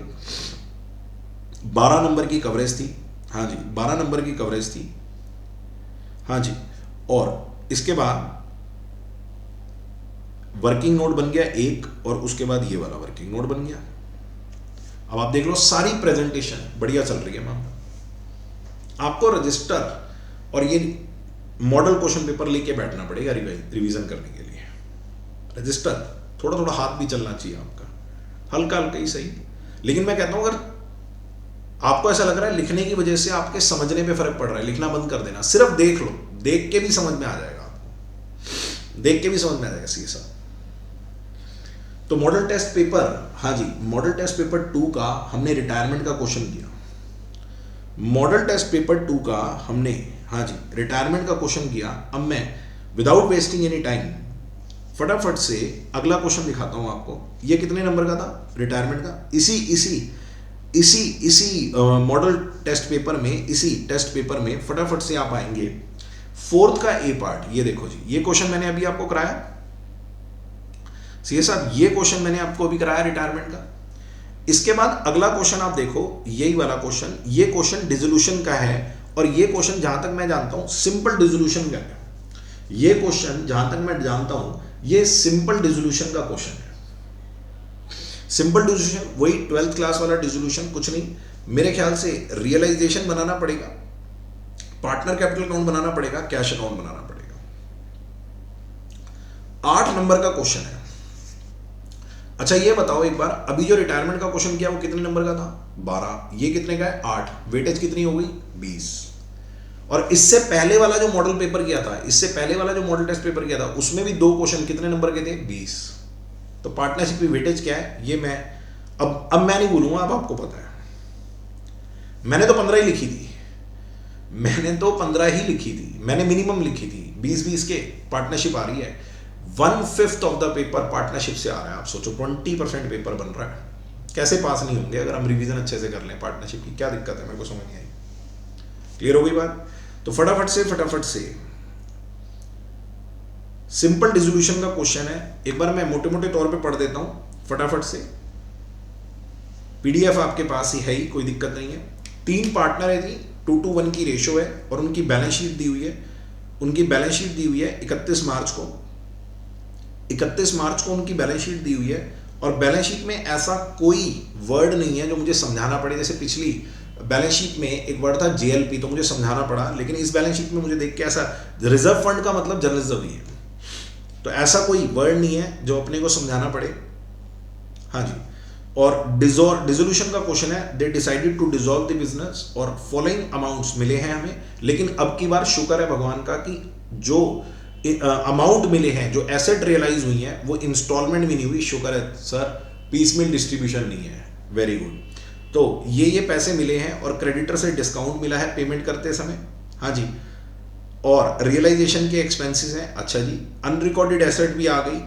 12 नंबर की कवरेज थी, हाँ जी 12 नंबर की कवरेज थी, हाँ जी, और इसके बाद वर्किंग नोट बन गया एक, और उसके बाद ये वाला वर्किंग नोट बन गया। अब आप देख लो सारी प्रेजेंटेशन बढ़िया चल रही है मैम। आपको रजिस्टर और ये मॉडल क्वेश्चन पेपर लेके बैठना पड़ेगा रिवीजन करने के लिए। रजिस्टर थोड़ा थोड़ा हाथ भी चलना चाहिए आपका, हल्का हल्का ही सही, लेकिन मैं कहता हूं अगर आपको ऐसा लग रहा है लिखने की वजह से आपके समझने पे फर्क पड़ रहा है, लिखना बंद कर देना, सिर्फ देख लो, देख के भी समझ में आ जाएगा आपको, देख के भी समझ में आ जाएगा सीए साहब। तो मॉडल टेस्ट पेपर, हाँ जी, मॉडल टेस्ट पेपर 2 का हमने रिटायरमेंट का क्वेश्चन किया। मॉडल टेस्ट पेपर 2 का हमने, हाँ जी, रिटायरमेंट का क्वेश्चन किया। अब मैं विदाउट वेस्टिंग एनी टाइम फटाफट से अगला क्वेश्चन दिखाता हूं आपको। ये कितने नंबर का था रिटायरमेंट का? इसी मॉडल टेस्ट पेपर में, इसी टेस्ट पेपर में फटाफट से आप आएंगे 4th का ए पार्ट। ये देखो जी, ये क्वेश्चन मैंने अभी आपको कराया सीए साहब, ये क्वेश्चन मैंने आपको अभी कराया रिटायरमेंट का। इसके बाद अगला क्वेश्चन आप देखो, यही वाला क्वेश्चन, ये क्वेश्चन डिसोल्यूशन का है, और ये क्वेश्चन जहां तक मैं जानता हूं सिंपल डिसोल्यूशन का है। ये क्वेश्चन जहां तक मैं जानता हूं ये सिंपल डिसोल्यूशन का क्वेश्चन है। सिंपल डिसोल्यूशन वही 12th क्लास वाला डिसोल्यूशन, कुछ नहीं। मेरे ख्याल से रियलाइजेशन बनाना पड़ेगा, पार्टनर कैपिटल अकाउंट बनाना पड़ेगा, कैश अकाउंट बनाना पड़ेगा। 8 नंबर का क्वेश्चन है। अच्छा ये बताओ एक बार, अभी जो रिटायरमेंट का क्वेश्चन किया वो कितने नंबर का था? 12। ये कितने का है? 8। वेटेज कितनी हो गई? 20। और इससे पहले वाला जो मॉडल पेपर किया था, इससे पहले वाला जो मॉडल टेस्ट पेपर किया था, उसमें भी 2 क्वेश्चन कितने नंबर के थे? 20। तो पार्टनरशिप की वेटेज क्या है ये मैं अब मैं नहीं बोलूंगा, अब आपको पता है। मैंने तो 15 ही लिखी थी, मैंने तो 15 ही लिखी थी, मैंने मिनिमम लिखी थी। 20-20 के पार्टनरशिप आ रही है, 1/5 ऑफ द पेपर पार्टनरशिप से आ रहा है। आप सोचो 20% पेपर बन रहा है, कैसे पास नहीं होंगे अगर हम रिवीजन अच्छे से कर लें पार्टनरशिप की? क्या दिक्कत है? मेरे को समझ नहीं आई। क्लियर हो गई बात? तो फटाफट से सिंपल डिसोल्यूशन का क्वेश्चन है, एक बार मैं मोटे मोटे तौर पे पढ़ देता हूं फटाफट से। PDF आपके पास ही है ही, कोई दिक्कत नहीं है। 3 पार्टनर है जी, 2:1 की रेशो है और उनकी बैलेंस शीट दी हुई है। उनकी बैलेंस शीट दी हुई है 31 मार्च को। 31 मार्च को उनकी बैलेंस शीट दी हुई है और बैलेंस शीट में ऐसा कोई वर्ड नहीं है जो मुझे समझाना पड़े। जैसे पिछली बैलेंस शीट में एक वर्ड था JLP, तो मुझे समझाना पड़ा, लेकिन इस बैलेंस शीट में मुझे देख के ऐसा, रिजर्व फंड का मतलब जनरल रिजर्व ही है, तो ऐसा कोई वर्ड नहीं है जो अपने को समझाना पड़े। हाँ जी, और डिसोल्यूशन का क्वेश्चन है, they decided to dissolve the business और फॉलोइंग अमाउंट्स मिले हैं हमें। लेकिन अब की बार शुक्र है भगवान का कि जो अमाउंट मिले हैं, जो एसेट रियलाइज हुई है, वो इंस्टॉलमेंट भी नहीं हुई, शुक्र है सर, पीसमेल डिस्ट्रीब्यूशन नहीं है, वेरी गुड। तो ये पैसे मिले हैं और क्रेडिटर से डिस्काउंट मिला है पेमेंट करते समय। हाँ जी, और रियलाइजेशन के एक्सपेंसेस हैं, अच्छा जी, अनरिकॉर्डेड एसेट भी आ गई,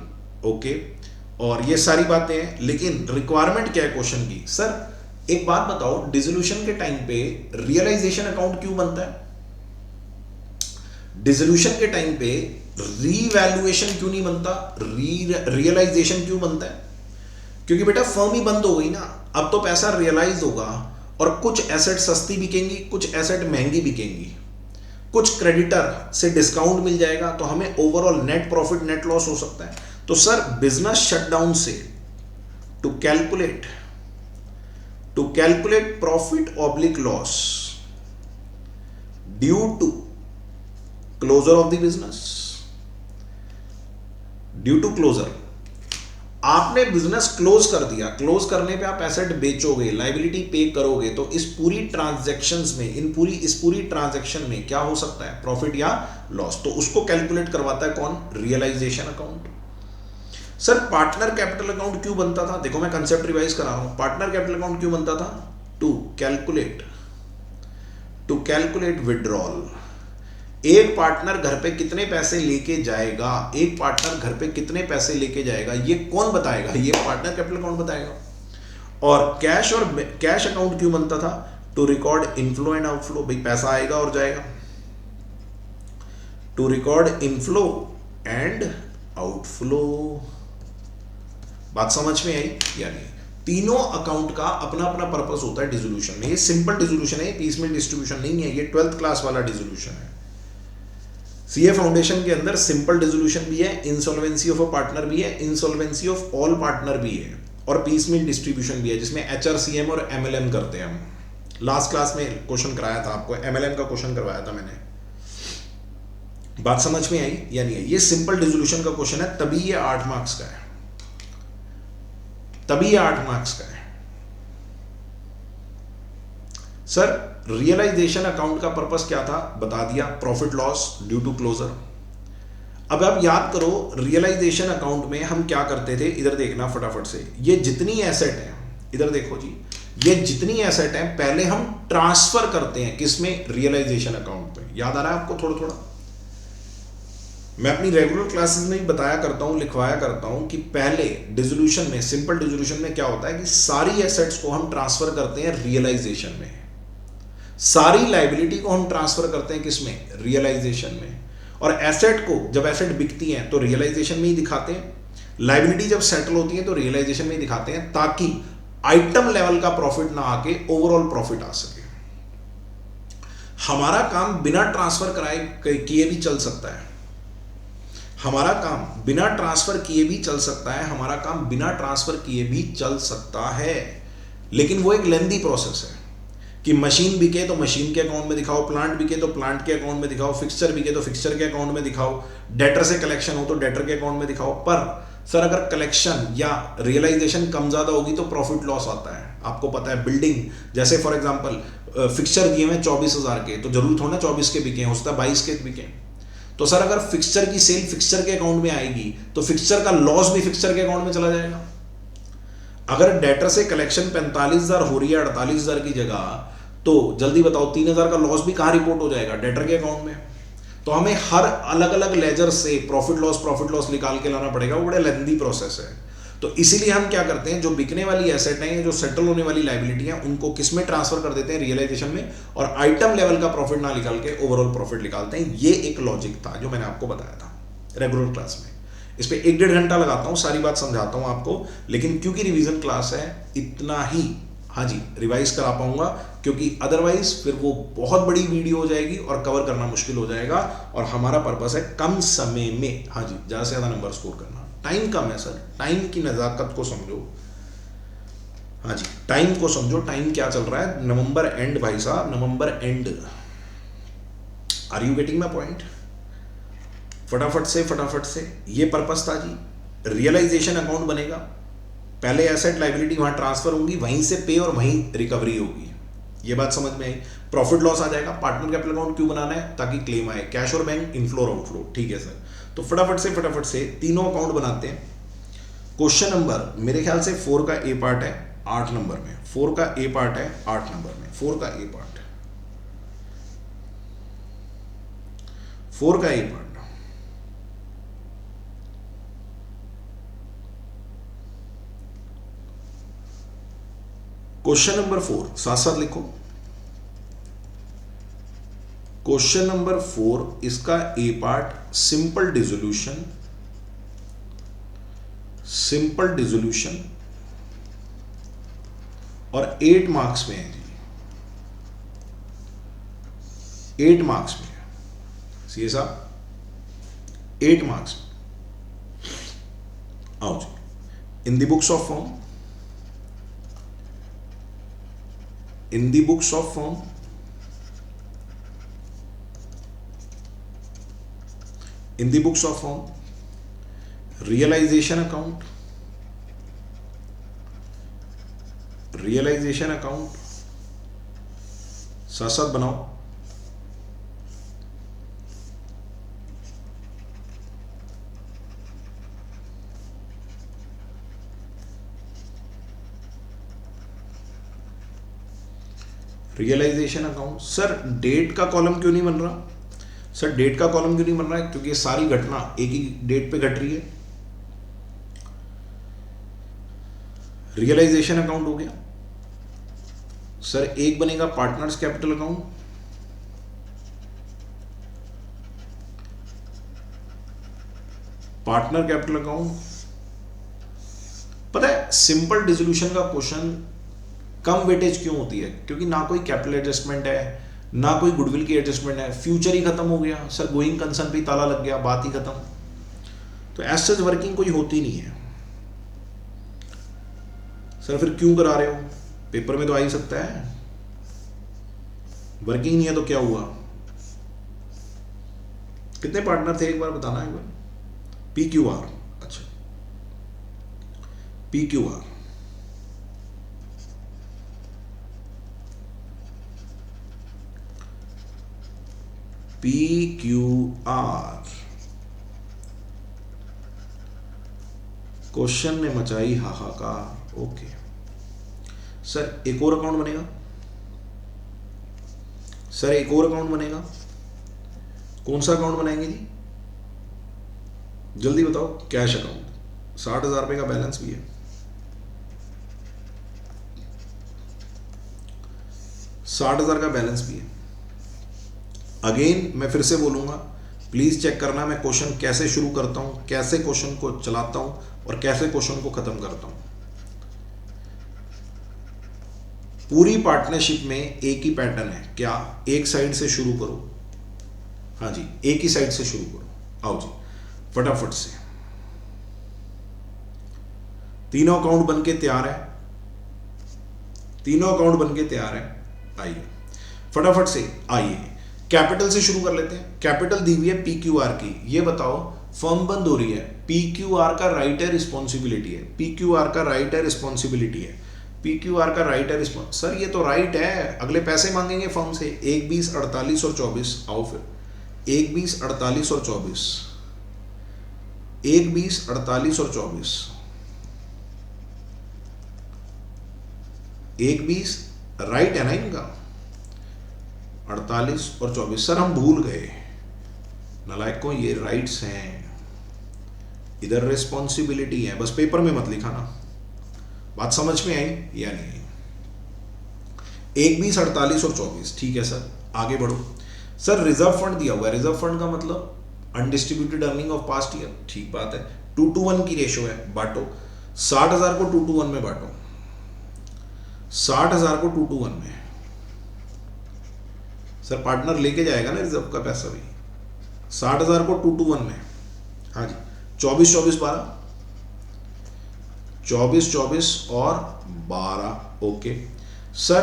ओके, और ये सारी बातें हैं। लेकिन रिक्वायरमेंट क्या है क्वेश्चन की, सर एक बात बताओ, डिसोल्यूशन के टाइम पे रियलाइजेशन अकाउंट क्यों बनता है? डिसोल्यूशन के टाइम पे रीवैल्यूएशन क्यों नहीं बनता, रियलाइजेशन क्यों बनता है? क्योंकि बेटा फर्म ही बंद हो गई ना, अब तो पैसा रियलाइज होगा और कुछ एसेट सस्ती बिकेंगी, कुछ एसेट महंगी बिकेंगी, कुछ क्रेडिटर से डिस्काउंट मिल जाएगा, तो हमें overall net profit net loss हो सकता है। तो सर बिजनेस शटडाउन से to calculate profit oblique loss due to closure of the business, due to closure, आपने बिजनेस क्लोज कर दिया, क्लोज करने पे आप एसेट बेचोगे, लायबिलिटी पे करोगे, तो इस पूरी ट्रांजैक्शंस में, इस पूरी ट्रांजैक्शन में क्या हो सकता है, प्रॉफिट या लॉस, तो उसको कैलकुलेट करवाता है कौन, realisation account. Sir partner capital account क्यों बनता था, देखो मैं कंसेप्ट रिवाइज करा रहा हूं, पार्टनर कैपिटल अकाउंट क्यों बनता था, टू कैलकुलेट विड्रॉल। एक पार्टनर घर पे कितने पैसे लेके जाएगा, एक पार्टनर घर पे कितने पैसे लेके जाएगा, ये कौन बताएगा, ये पार्टनर कैपिटल अकाउंट बताएगा। और कैश अकाउंट क्यों बनता था, to record inflow and outflow, भाई पैसा आएगा और जाएगा, to record inflow and outflow. बात समझ में आई? यानी तीनों अकाउंट का अपना अपना पर्पस होता है डिसोल्यूशन में। ये सिंपल डिसोल्यूशन है, पीसमेल डिस्ट्रीब्यूशन नहीं है, ये 12th क्लास वाला डिसोल्यूशन है। सीए फाउंडेशन के अंदर सिंपल डिसोल्यूशन भी है, इंसॉल्वेंसी ऑफ अ पार्टनर भी है, इंसॉल्वेंसी ऑफ ऑल पार्टनर भी है, और पीसमेल डिस्ट्रीब्यूशन भी है, जिसमें HRCM और MLM करते हैं हम। लास्ट क्लास में क्वेश्चन कराया था आपको, MLM का क्वेश्चन करवाया था मैंने। बात समझ में आई या नहीं आई? ये सिंपल डिसोल्यूशन का क्वेश्चन है, तभी ये 8 मार्क्स का है, तभी ये 8 मार्क्स का है। सर रियलाइजेशन अकाउंट का पर्पस क्या था, बता दिया, profit loss due to closure. अब आप याद करो, रियलाइजेशन अकाउंट में हम क्या करते थे, इधर देखना फटाफट से, ये जितनी एसेट है, इधर देखो जी, ये जितनी एसेट है पहले हम ट्रांसफर करते हैं किसमें, रियलाइजेशन अकाउंट में। याद आ रहा है आपको थोड़ा थोड़ा? मैं अपनी रेगुलर क्लासेस में भी बताया करता हूं, लिखवाया करता हूं कि पहले डिसोल्यूशन में, सिंपल डिसोल्यूशन में क्या होता है कि सारी एसेट्स को हम ट्रांसफर करते हैं रियलाइजेशन में, सारी लायबिलिटी को हम ट्रांसफर करते हैं किसमें, रियलाइजेशन में। और एसेट को, जब एसेट बिकती हैं तो रियलाइजेशन में ही दिखाते हैं, लायबिलिटी जब सेटल होती है तो रियलाइजेशन में ही दिखाते हैं, ताकि आइटम लेवल का प्रॉफिट ना आके ओवरऑल प्रॉफिट आ सके। हमारा काम बिना ट्रांसफर कराए किए भी चल सकता है, हमारा काम बिना ट्रांसफर किए भी चल सकता है, हमारा काम बिना ट्रांसफर किए भी चल सकता है, लेकिन वो एक लेंदी प्रोसेस है कि मशीन बिके तो मशीन के अकाउंट में दिखाओ, प्लांट बिके तो प्लांट के अकाउंट में दिखाओ, फिक्सचर बिके तो फिक्सचर के अकाउंट में दिखाओ, डेटर से कलेक्शन हो तो डेटर के अकाउंट में दिखाओ। पर सर अगर कलेक्शन या रियलाइजेशन कम ज़्यादा होगी तो प्रॉफिट लॉस आता है। आपको पता है बिल्डिंग, जैसे फॉर एग्जांपल फिक्सचर दिए हुए 24,000 के, तो जरूर थोड़ा ना 24 के बिके, हो सकता है 22 के बिके। तो सर अगर फिक्सचर की सेल फिक्सचर के अकाउंट में आएगी तो फिक्सचर का लॉस भी फिक्सचर के अकाउंट में चला जाएगा। अगर डेटर से कलेक्शन 45,000 हो रही है 48,000 की जगह, तो जल्दी बताओ 3,000 का लॉस भी कहाँ रिपोर्ट हो जाएगा, डेटर के अकाउंट में। तो हमें हर अलग अलग लेजर से प्रॉफिट लॉस निकाल के लाना पड़ेगा, वो बड़े लेंदी प्रोसेस है। तो इसीलिए हम क्या करते हैं, जो बिकने वाली एसेट है, जो सेटल होने वाली लायबिलिटी है, उनको किस में ट्रांसफर कर देते हैं, रियलाइजेशन में, और आइटम लेवल का प्रॉफिट ना निकाल के ओवरऑल प्रॉफिट निकालते हैं। ये एक लॉजिक था जो मैंने आपको बताया था रेगुलर क्लास में। इस पर 1-1.5 घंटा लगाता हूँ, सारी बात समझाता हूँ आपको, लेकिन क्योंकि रिवीजन क्लास है, इतना ही हाँ जी, रिवाइज करा पाऊंगा, क्योंकि अदरवाइज फिर वो बहुत बड़ी वीडियो हो जाएगी और कवर करना मुश्किल हो जाएगा, और हमारा पर्पस है कम समय में, हाँ जी, ज़्यादा से ज़्यादा नंबर स्कोर करना। टाइम कम है सर, टाइम की नज़ाकत को समझो। हाँ जी, टाइम को समझो, टाइम क्या चल रहा है, नवंबर एंड भाई साहब, November end. Are you getting my point? फटाफट से ये पर्पस था जी। रियलाइजेशन अकाउंट बनेगा, पहले एसेट लाइबिलिटी वहां ट्रांसफर होंगी, वहीं से पे और वहीं रिकवरी होगी, ये बात समझ में आई। प्रॉफिट लॉस आ जाएगा। पार्टनर कैपिटल अकाउंट क्यों बनाना है? ताकि क्लेम आए, कैश और बैंक, इनफ्लो और आउटफ्लो, ठीक है सर। तो फटाफट से तीनों अकाउंट बनाते हैं। क्वेश्चन नंबर मेरे ख्याल से 4 का ए पार्ट है 8 नंबर में, 4 का ए पार्ट है 8 नंबर में, 4 का ए पार्ट, 4 का ए पार्ट। क्वेश्चन नंबर 4 साथ साथ लिखो। क्वेश्चन नंबर 4 इसका A part simple dissolution, simple dissolution, और 8 मार्क्स में है जी, 8 मार्क्स में है सीए साहब, 8 मार्क्स में। आओ जी, in the books of firm, in the books of firm, in the books of firm, realization account, realization account साथ साथ बनाओ। Realisation account. सर डेट का कॉलम क्यों नहीं बन रहा? सर डेट का कॉलम क्यों नहीं बन रहा है? क्योंकि ये सारी घटना एक ही डेट पे घट रही है। रियलाइजेशन अकाउंट हो गया सर। एक बनेगा partners capital account, partner capital account. पता है सिंपल डिसोल्यूशन का क्वेश्चन कम वेटेज क्यों होती है? क्योंकि ना कोई कैपिटल एडजस्टमेंट है, ना कोई गुडविल की एडजस्टमेंट है, फ्यूचर ही खत्म हो गया सर, गोइंग कंसर्न पे ताला लग गया, बात ही खत्म। तो एज सच वर्किंग कोई होती नहीं है सर। फिर क्यों करा रहे हो? पेपर में तो आ ही सकता है। वर्किंग नहीं है तो क्या हुआ? कितने पार्टनर थे एक बार बताना एक बार। PQR, अच्छा PQR, PQR। क्वेश्चन ने मचाई हाहाकार। ओके सर, एक और अकाउंट बनेगा सर, एक और अकाउंट बनेगा। कौन सा अकाउंट बनाएंगे जी? जल्दी बताओ। कैश अकाउंट, 60,000 रुपए का बैलेंस भी है। 60,000 का बैलेंस भी है। अगेन मैं फिर से बोलूंगा, प्लीज चेक करना मैं क्वेश्चन कैसे शुरू करता हूं, कैसे क्वेश्चन को चलाता हूं और कैसे क्वेश्चन को खत्म करता हूं। पूरी पार्टनरशिप में एक ही पैटर्न है। क्या? एक साइड से शुरू करो। हाँ जी, एक ही साइड से शुरू करो। आओ जी फटाफट से, तीनों अकाउंट बनके तैयार है, तीनों अकाउंट बनके तैयार है। आइए फटाफट से, आइए कैपिटल से शुरू कर लेते हैं। कैपिटल दी हुई है PQR की। ये बताओ फर्म बंद हो रही है, PQR का राइट है रिस्पॉन्सिबिलिटी है, PQR का राइट है रिस्पॉन्सिबिलिटी है, PQR का राइट है सर ये तो राइट है। अगले पैसे मांगेंगे फर्म से 1, 20, 48 और 24। आओ फिर 1, 20, 48 और 24, 1, 20, 48 और 24, 1, 20 राइट है ना इनका, 48 और 24। सर हम भूल गए, नालायकों ये राइट्स हैं, इधर रिस्पॉन्सिबिलिटी है। बस पेपर में मत लिखा ना। बात समझ में आई या नहीं? 1, 20, 48 और 24, ठीक है सर। आगे बढ़ो। सर रिजर्व फंड दिया हुआ है। रिजर्व फंड का मतलब undistributed earning of past year, ठीक बात है। 2:1 की रेशो है, बांटो। 60,000 को 2:1 में बांटो। 60,000 को 221 में। सर पार्टनर लेके जाएगा ना रिजर्व का पैसा भी। 60,000 को 221 में। हाँ जी, 24 24 12, 24 24 और 12। ओके सर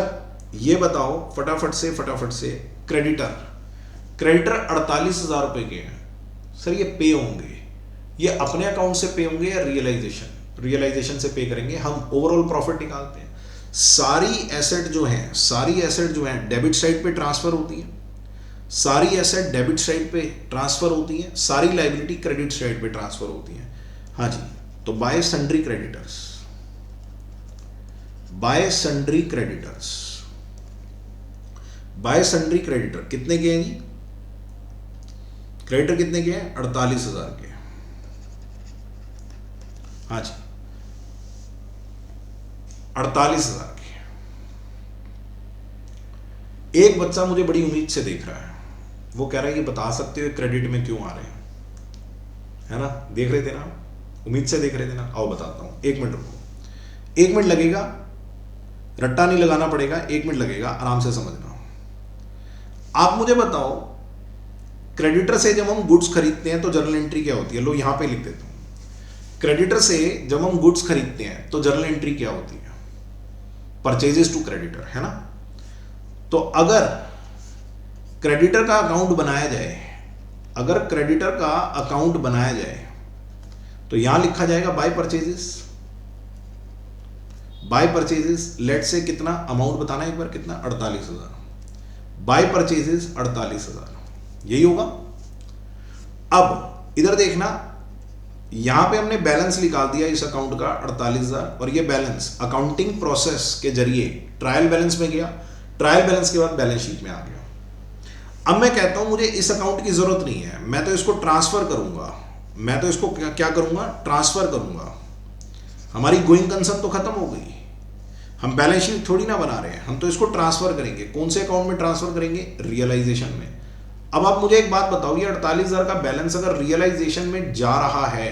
ये बताओ फटाफट से क्रेडिटर 48,000 रुपए के हैं सर। ये पे होंगे, ये अपने अकाउंट से पे होंगे या रियलाइजेशन से पे करेंगे? हम ओवरऑल प्रॉफिट निकालते हैं। सारी एसेट जो है डेबिट साइड पे ट्रांसफर होती है, सारी एसेट डेबिट साइड पे ट्रांसफर होती है, सारी लाइबिलिटी क्रेडिट साइड पे ट्रांसफर होती है। हाँ जी, तो बाय सन्ड्री क्रेडिटर कितने के हैं जी? क्रेडिटर कितने के हैं? 48,000 के। हाँ जी, 48,000 के। एक बच्चा मुझे बड़ी उम्मीद से देख रहा है, वो कह रहा है कि बता सकते हो क्रेडिट में क्यों आ रहे हैं, है ना? देख रहे थे ना, उम्मीद से देख रहे थे ना। आओ बताता हूं, 1 मिनट रुको, 1 मिनट लगेगा, रट्टा नहीं लगाना पड़ेगा, 1 मिनट लगेगा, आराम से समझना। आप मुझे बताओ क्रेडिटर से जब हम गुड्स खरीदते हैं तो जर्नल एंट्री क्या होती है? लो यहां पे लिख देता हूं, क्रेडिटर से जब हम गुड्स खरीदते हैं तो जर्नल एंट्री क्या होती है? परचेजेस टू क्रेडिटर, है ना? तो अगर क्रेडिटर का अकाउंट बनाया जाए, तो यहां लिखा जाएगा बाय परचेजेस। लेट से कितना अमाउंट बताना एक बार, कितना? 48,000। बाय परचेजेस 48,000, यही होगा। अब इधर देखना, यहां पे हमने बैलेंस निकाल दिया इस अकाउंट का 48,000, और ये बैलेंस अकाउंटिंग प्रोसेस के जरिए ट्रायल बैलेंस में गया, ट्रायल बैलेंस के बाद बैलेंस शीट में आ गया। अब मैं कहता हूं मुझे इस अकाउंट की जरूरत नहीं है, मैं तो इसको ट्रांसफर करूंगा, क्या करूंगा? ट्रांसफर करूंगा। हमारी गोइंग कंसर्न तो खत्म हो गई, हम बैलेंस शीट थोड़ी ना बना रहे हैं, हम तो इसको ट्रांसफर करेंगे। कौन से अकाउंट में ट्रांसफर करेंगे? रियलाइजेशन में। अब आप मुझे एक बात बताओ, ये 48,000 का बैलेंस अगर रियलाइजेशन में जा रहा है,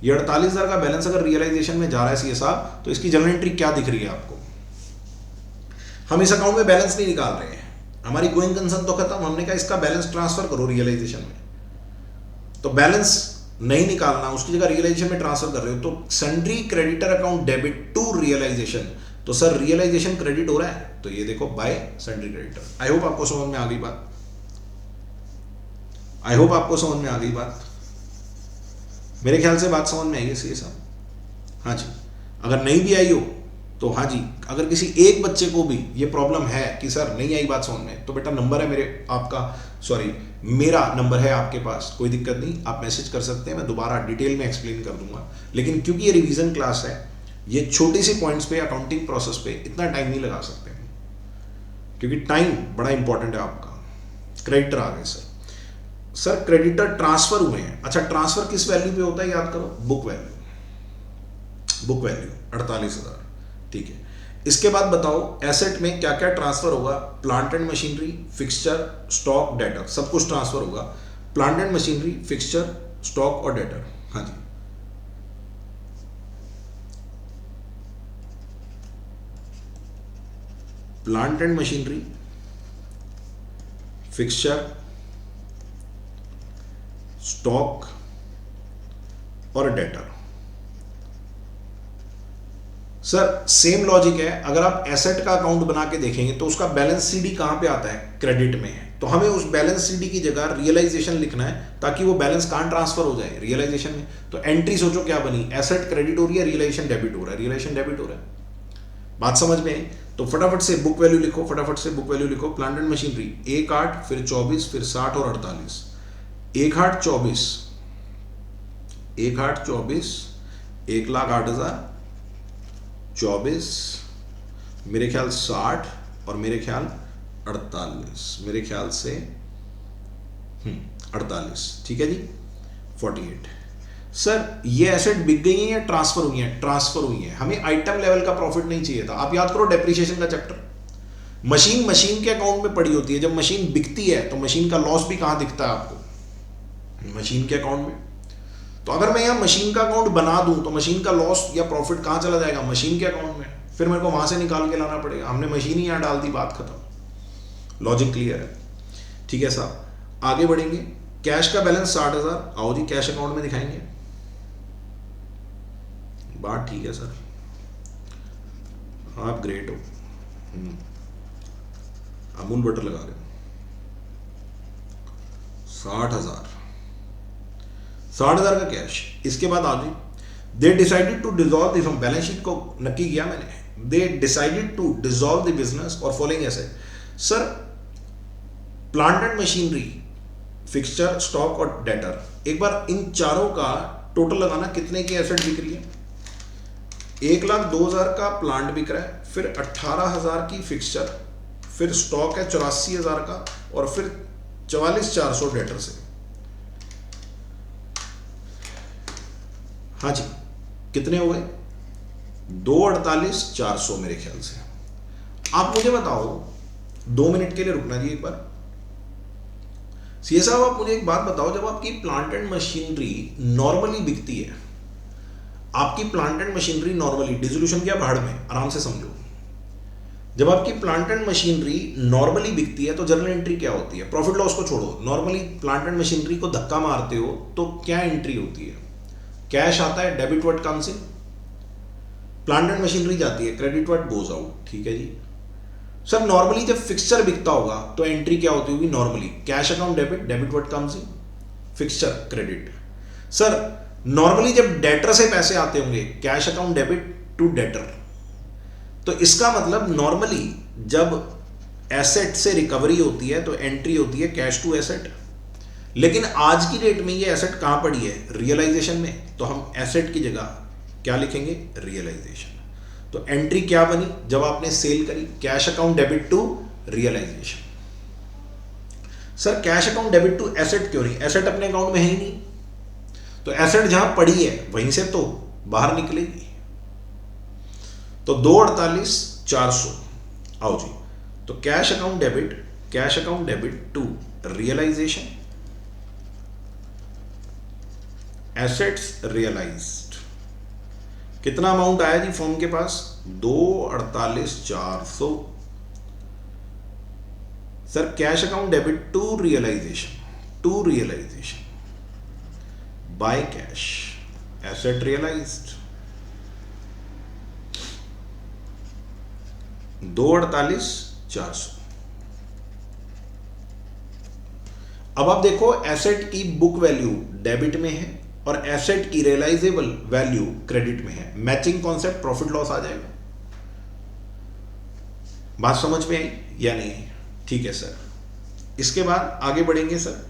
ये 48,000 का बैलेंस अगर रियलाइजेशन में जा रहा है सीए साहब, तो इसकी जर्नल एंट्री क्या दिख रही है आपको? हम इस अकाउंट में बैलेंस नहीं निकाल रहे हैं, हमारी गोइंग कंसर्न तो खत्म, हमने कहा इसका बैलेंस ट्रांसफर करो रियलाइजेशन में। तो बैलेंस नहीं निकालना, उसकी जगह रियलाइजेशन में ट्रांसफर कर रहे हो, तो sundry creditor account debit to realisation. तो सर रियलाइजेशन क्रेडिट हो रहा है, तो ये देखो by sundry creditor. I hope आपको समझ में आ गई बात। मेरे ख्याल से बात समझ में आई है सीए साहब। हाँ जी, अगर नहीं भी आई हो तो हाँ जी, अगर किसी एक बच्चे को भी ये प्रॉब्लम है कि सर नहीं आई बात समझ में, तो बेटा नंबर है मेरा नंबर है आपके पास, कोई दिक्कत नहीं, आप मैसेज कर सकते हैं, मैं दोबारा डिटेल में एक्सप्लेन कर दूंगा। लेकिन क्योंकि ये रिवीजन क्लास है, ये छोटी सी पॉइंट्स पे अकाउंटिंग प्रोसेस पे इतना टाइम नहीं लगा सकते, क्योंकि टाइम बड़ा इंपॉर्टेंट है आपका। क्रेडिटर आ गए सर क्रेडिटर ट्रांसफर हुए हैं। अच्छा, ट्रांसफर किस वैल्यू पे होता है याद करो? बुक वैल्यू 48,000, ठीक है। इसके बाद बताओ एसेट में क्या क्या ट्रांसफर होगा? Plant and machinery, fixture, stock, debtor, सब कुछ ट्रांसफर होगा। Plant and machinery, fixture, stock और डेटर। हाँ जी, plant and machinery, fixture, stock और डेटर। सर सेम लॉजिक है, अगर आप एसेट का अकाउंट बना के देखेंगे तो उसका बैलेंस सीडी कहां पे आता है? क्रेडिट में है। तो हमें उस बैलेंस सीडी की जगह रियलाइजेशन लिखना है, ताकि वो बैलेंस कहां ट्रांसफर हो जाए? रियलाइजेशन में। तो एंट्री सोचो क्या बनी? एसेट क्रेडिट हो रही है, रियलाइजेशन डेबिट हो रहा है। बात समझ में आई? तो फटाफट से बुक वैल्यू लिखो। प्लांट एंड मशीनरी 1,8, फिर 24, फिर 60 और 48। 1,824, 1,08,000, 24, मेरे ख्याल 60 और मेरे ख्याल 48, मेरे ख्याल से 48, ठीक है जी, 48। सर ये एसेट बिक गई है या ट्रांसफर हुई है? ट्रांसफर हुई है। हमें आइटम लेवल का प्रॉफिट नहीं चाहिए था। आप याद करो डेप्रिसिएशन का चैप्टर, मशीन के अकाउंट में पड़ी होती है। जब मशीन बिकती है तो मशीन का लॉस भी कहां दिखता है आपको? मशीन के अकाउंट में। तो अगर मैं यहां मशीन का अकाउंट बना दूं तो मशीन का लॉस या प्रॉफिट कहां चला जाएगा? मशीन के अकाउंट में। फिर मेरे को वहां से निकाल के लाना पड़ेगा। हमने मशीन ही यहाँ डाल दी, बात खत्म। लॉजिक क्लियर है? ठीक है साहब, आगे बढ़ेंगे। कैश का बैलेंस 60,000, आओ जी कैश अकाउंट में दिखाएंगे। बात ठीक है सर, आप ग्रेट हो, अमूल बटर लगा रहे हो। 60,000 का कैश। इसके बाद आ जी, they decided to dissolve this, balance sheet को नक्की किया मैंने। They decided to dissolve the business और following asset. Sir plant and machinery, fixture, stock और डेटर, एक बार इन चारों का टोटल लगाना, कितने की एसेट बिक रही है? 1,02,000 का प्लांट बिक रहा है, फिर 18,000 की फिक्सचर, फिर स्टॉक है 84,000 का, और फिर 44,400 डेटर से। हाँ जी, कितने हो गए? 2,48,400 मेरे ख्याल से। आप मुझे बताओ, 2 मिनट के लिए रुकना जी एक बार। सीए साहब आप मुझे एक बात बताओ, जब आपकी प्लांट एंड मशीनरी नॉर्मली बिकती है, आपकी plant and machinery normally, dissolution क्या भाड़ में, आराम से समझो, जब आपकी प्लांट एंड मशीनरी नॉर्मली बिकती है तो जर्नल एंट्री क्या होती है? प्रॉफिट लॉस को छोड़ो, नॉर्मली प्लांट एंड मशीनरी को धक्का मारते हो तो क्या एंट्री होती है? कैश आता है, debit what comes in, plant and machinery जाती है, क्रेडिट व्हाट गोज आउट। ठीक है जी सर, नॉर्मली जब फिक्सचर बिकता होगा तो एंट्री क्या होती होगी? Normally cash account debit, debit what comes in, fixture credit. Sir normally जब डेटर से पैसे आते होंगे, cash account debit to debtor. तो इसका मतलब नॉर्मली जब एसेट से रिकवरी होती है तो एंट्री होती है कैश टू एसेट। लेकिन आज की डेट में ये एसेट कहां पड़ी है? रियलाइजेशन में। तो हम एसेट की जगह क्या लिखेंगे? रियलाइजेशन। तो एंट्री क्या बनी जब आपने सेल करी? Cash account debit to realisation. Sir cash account debit to asset क्यों नहीं? एसेट अपने अकाउंट में है ही नहीं, तो एसेट जहां पड़ी है वहीं से तो बाहर निकलेगी। तो 2,48,400, आओ जी, तो cash account debit to realisation, assets realised, कितना अमाउंट आया जी फर्म के पास? 2,48,400। Sir cash account debit to realisation by cash, asset realised, 2,48,400। अब आप देखो, एसेट की बुक वैल्यू डेबिट में है और एसेट की रियलाइजेबल वैल्यू क्रेडिट में है। मैचिंग कॉन्सेप्ट, प्रॉफिट लॉस आ जाएगा। बात समझ में आई या नहीं? ठीक है सर। इसके बाद आगे बढ़ेंगे सर।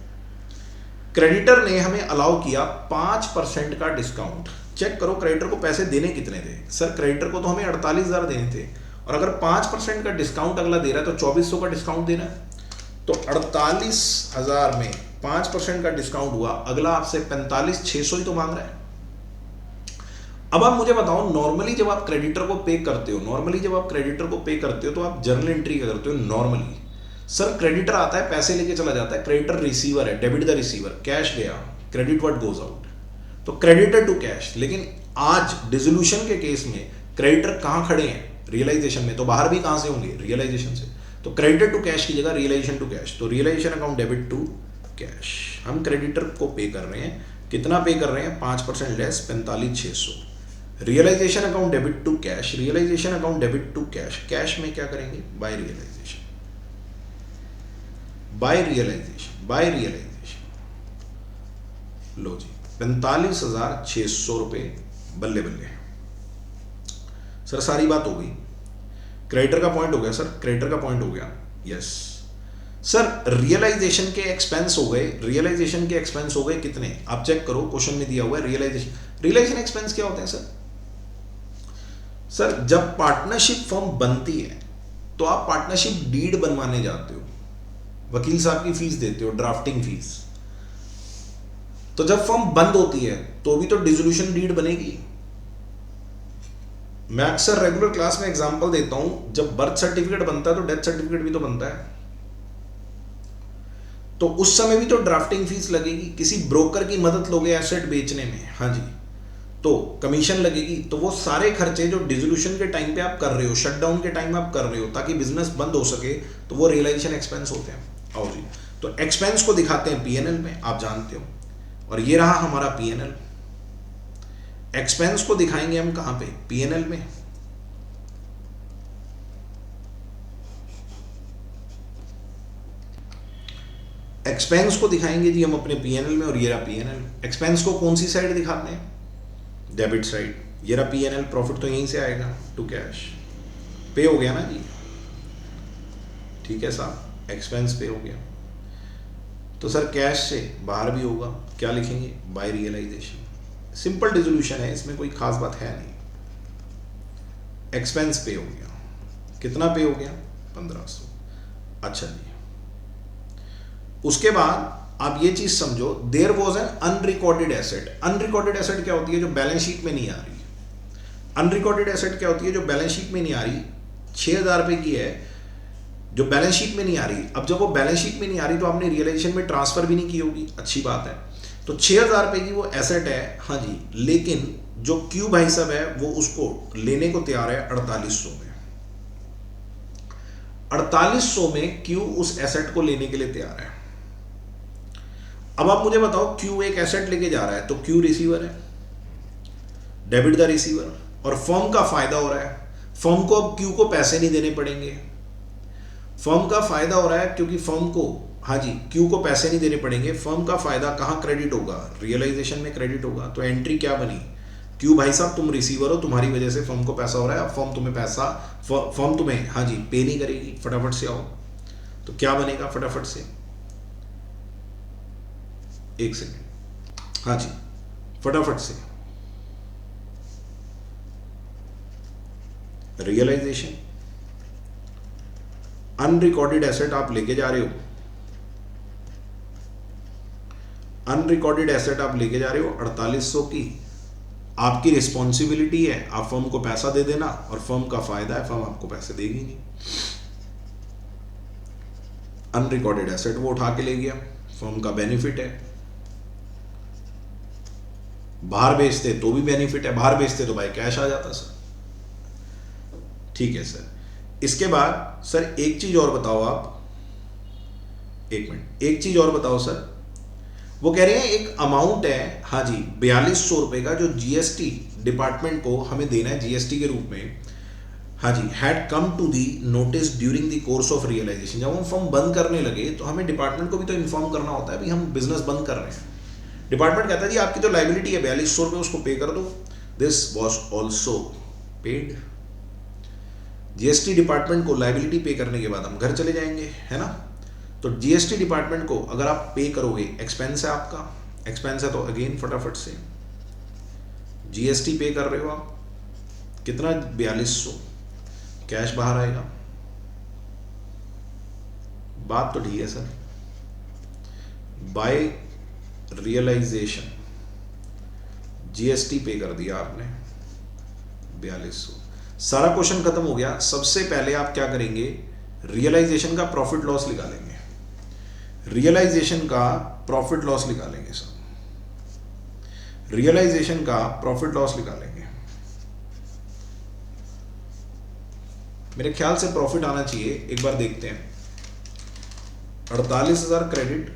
क्रेडिटर ने हमें अलाउ किया 5% का डिस्काउंट। चेक करो क्रेडिटर को पैसे देने कितने थे? सर क्रेडिटर को तो हमें 48,000 देने थे, और अगर 5% का डिस्काउंट अगला दे रहा है तो 2,400 का डिस्काउंट देना है। तो 48,000 में 5% का डिस्काउंट हुआ, अगला आपसे 45,600 ही तो मांग रहा है। अब आप मुझे बताओ, नॉर्मली जब आप क्रेडिटर को पे करते हो तो आप जर्नल एंट्री क्या करते हो? नॉर्मली सर क्रेडिटर आता है, पैसे लेके चला जाता है, क्रेडिटर रिसीवर है, डेबिट द रिसीवर, कैश गया, क्रेडिट व्हाट गोज आउट, तो क्रेडिटर टू कैश। लेकिन आज डिसोल्यूशन के केस में क्रेडिटर कहां खड़े हैं? रियलाइजेशन में। तो बाहर भी कहां से होंगे? रियलाइजेशन से। तो क्रेडिटर टू कैश की जगह रियलाइजेशन टू कैश, तो realisation account debit to cash. हम क्रेडिटर को पे कर रहे हैं, कितना पे कर रहे हैं? 5% less, 45,600। Realisation account debit to cash, realisation account debit to cash. Cash में क्या करेंगे? By realisation, by realisation. लो जी, 45,600 रुपए, बल्ले बल्ले। सर सारी बात हो गई, क्रेडिटर का पॉइंट हो गया सर, क्रेडिटर का पॉइंट हो गया, यस सर। रियलाइजेशन के एक्सपेंस हो गए कितने? आप चेक करो, क्वेश्चन में दिया हुआ है रियलाइजेशन एक्सपेंस क्या होते हैं सर? सर जब पार्टनरशिप फर्म बनती है तो आप पार्टनरशिप डीड बनवाने जाते हो, वकील साहब की फीस देते हो, ड्राफ्टिंग फीस। तो जब फर्म बंद होती है तो भी तो डिसोल्यूशन डीड बनेगी। मैं अक्सर रेगुलर क्लास में एग्जांपल देता हूं, जब बर्थ सर्टिफिकेट बनता है तो डेथ सर्टिफिकेट भी तो बनता है, तो उस समय भी तो ड्राफ्टिंग फीस लगेगी। किसी ब्रोकर की मदद लोगे एसेट बेचने में, हाँ जी, तो कमीशन लगेगी, तो वो सारे खर्चे जो डिसोल्यूशन के टाइम पे आप कर रहे हो, शटडाउन के टाइम आप कर रहे हो ताकि बिजनेस बंद हो सके, तो वो रियलाइजेशन एक्सपेंस होते हैं। आओ जी, तो एक्सपेंस को दिखाते हैं पीएनएल में, आप जानते हो, और ये रहा हमारा पीएनएल। एक्सपेंस को दिखाएंगे हम कहां पे? पीएनएल में। एक्सपेंस को दिखाएंगे जी हम अपने पीएनएल में, और ये रहा पीएनएल। एक्सपेंस को कौन सी साइड दिखाते हैं? Debit side. ये रहा पीएनएल, प्रॉफिट तो यहीं से आएगा टू कैश। पे हो गया ना जी, ठीक है साहब, एक्सपेंस पे हो गया। तो सर कैश से बाहर भी होगा, क्या लिखेंगे? Bye realisation. सिंपल डिसोल्यूशन है, इसमें कोई खास बात है नहीं। एक्सपेंस पे हो गया, कितना पे हो गया? 1500। अच्छा जी, उसके बाद आप ये चीज समझो, there was an unrecorded asset. Unrecorded asset क्या होती है? जो बैलेंस शीट में नहीं आ रही। अनरिकॉर्डेड एसेट क्या होती है? जो बैलेंस शीट में नहीं आ रही। 6000 रुपए की है जो बैलेंस शीट में नहीं आ रही। अब जब वो बैलेंस शीट में नहीं आ रही तो आपने रियलाइजेशन में ट्रांसफर भी नहीं की होगी, अच्छी बात है। तो 6000 रुपए की वो एसेट है, हाँ जी, लेकिन जो क्यू भाई साहब है वो उसको लेने को तैयार है 4800 में। 4800 में क्यू उस एसेट को लेने के लिए तैयार है। अब आप मुझे बताओ, क्यू एक एसेट लेके जा रहा है तो क्यू रिसीवर है, डेबिट द रिसीवर, और फर्म का फायदा हो रहा है। फर्म को अब क्यू को पैसे नहीं देने पड़ेंगे। फर्म का फायदा हो रहा है क्योंकि फर्म को, हाँ जी, क्यू को पैसे नहीं देने पड़ेंगे। फर्म का फायदा कहां क्रेडिट होगा? रियलाइजेशन में क्रेडिट होगा। तो एंट्री क्या बनी? क्यू भाई साहब तुम रिसीवर हो, तुम्हारी वजह से फर्म को पैसा हो रहा है, अब फर्म तुम्हें पैसा, फर्म तुम्हें, हाँ जी, पे नहीं करेगी। फटाफट से आओ, तो क्या बनेगा? फटाफट से, एक सेकेंड, हाँ जी, फटाफट से। रियलाइजेशन, अनरिकॉर्डेड एसेट आप लेके जा रहे हो, अनरिकॉर्डेड एसेट आप लेके जा रहे हो 4800 की। आपकी रिस्पॉन्सिबिलिटी है, आप फर्म को पैसा दे देना, और फर्म का फायदा है, फर्म आपको पैसे देगी नहीं। अनरिकॉर्डेड एसेट वो उठा के ले गया, फर्म का बेनिफिट है। बाहर बेचते तो भी बेनिफिट है, बाहर बेचते तो भाई कैश आ जाता सर। ठीक है सर। इसके बाद सर एक चीज और बताओ आप, एक मिनट, एक चीज और बताओ सर। वो कह रहे हैं एक अमाउंट है, हाँ जी, 4200 रुपए का, जो जीएसटी डिपार्टमेंट को हमें देना है जीएसटी के रूप में, हाँ जी, had come to the notice during the course of realisation. जब हम फर्म बंद करने लगे तो हमें डिपार्टमेंट को भी तो इन्फॉर्म करना होता है भाई हम बिजनेस बंद कर रहे हैं। डिपार्टमेंट कहता है जी आपकी तो लाइबिलिटी है 4200 रुपए, उसको पे कर दो। This was also paid. GST department को लाइबिलिटी पे करने के बाद हम घर चले जाएंगे, है ना। तो जीएसटी डिपार्टमेंट को अगर आप पे करोगे, एक्सपेंस है आपका, एक्सपेंस है तो अगेन फटाफट से जीएसटी पे कर रहे हो आप, कितना? 4200, कैश बाहर आएगा। बात तो ठीक है सर। बाय रियलाइजेशन जीएसटी पे कर दिया आपने 4200, सारा क्वेश्चन खत्म हो गया। सबसे पहले आप क्या करेंगे? रियलाइजेशन का प्रॉफिट लॉस निकालेंगे, रियलाइजेशन का प्रॉफिट लॉस निकालेंगे सर, रियलाइजेशन का प्रॉफिट लॉस निकालेंगे। मेरे ख्याल से प्रॉफिट आना चाहिए, एक बार देखते हैं। 48,000 क्रेडिट,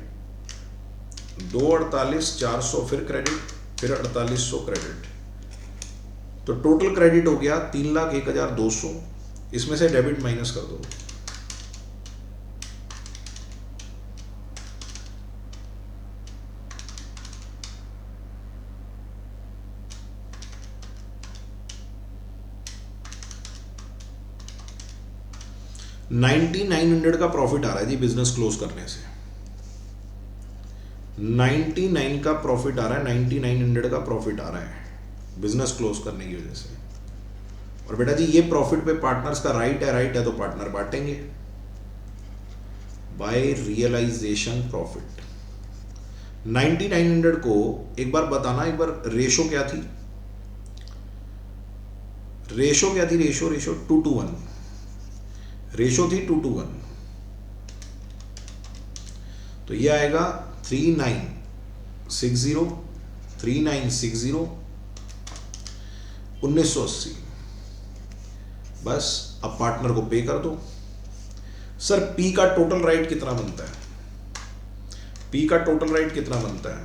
248,400 फिर क्रेडिट, फिर 4800 क्रेडिट, तो टोटल क्रेडिट हो गया 3,01,200। इसमें से डेबिट माइनस कर दो, $9,900 का प्रॉफिट आ रहा है जी बिजनेस क्लोज करने से। 99 का प्रॉफिट आ रहा है, 9,900 का प्रॉफिट आ रहा है बिजनेस क्लोज करने की वजह से। और बेटा जी ये प्रॉफिट पे पार्टनर्स का राइट है, राइट है तो पार्टनर बांटेंगे बाय रियलाइजेशन प्रॉफिट। 9,900 को एक बार बताना, एक बार रेशो क्या थी? रेशो क्या थी? रेशो 2:1, रेशो थी 2:1। तो ये आएगा 3960 1980। बस अब पार्टनर को पे कर दो। सर पी का टोटल राइट कितना बनता है? पी का टोटल राइट कितना बनता है?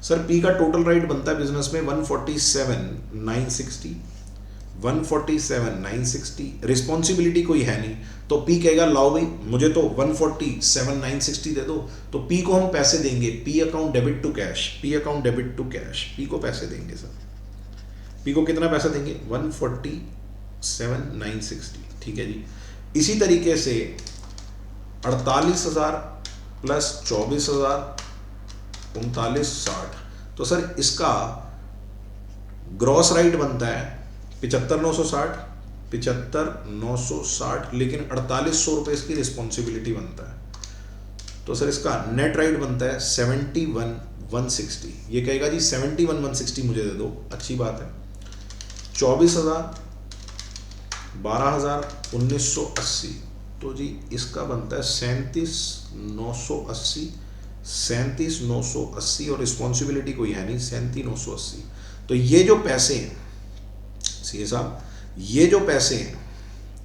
सर पी का टोटल राइट बनता है बिजनेस में 147,960। 147,960 रिस्पॉन्सिबिलिटी कोई है नहीं, तो पी कहेगा लाओ भाई मुझे तो 147,960 दे दो, तो पी को हम पैसे देंगे। P account debit to cash, P account debit to cash, P को पैसे देंगे सर। पी को कितना पैसा देंगे? 147,960। ठीक है जी। इसी तरीके से 48,000 प्लस 24,000 39,60, तो सर इसका ग्रॉस राइट बनता है 75,960, 75,960, लेकिन 4800 रुपये इसकी रिस्पॉन्सिबिलिटी बनता है। तो सर इसका नेट राइट बनता है 71,160। ये कहेगा जी 71,160 मुझे दे दो, अच्छी बात है। 24,000, 12,000, 1980, तो जी इसका बनता है 37,980, 37,980, और रिस्पॉन्सिबिलिटी कोई है नहीं, 37,980। तो ये जो पैसे हैं सीए साहब, ये जो पैसे हैं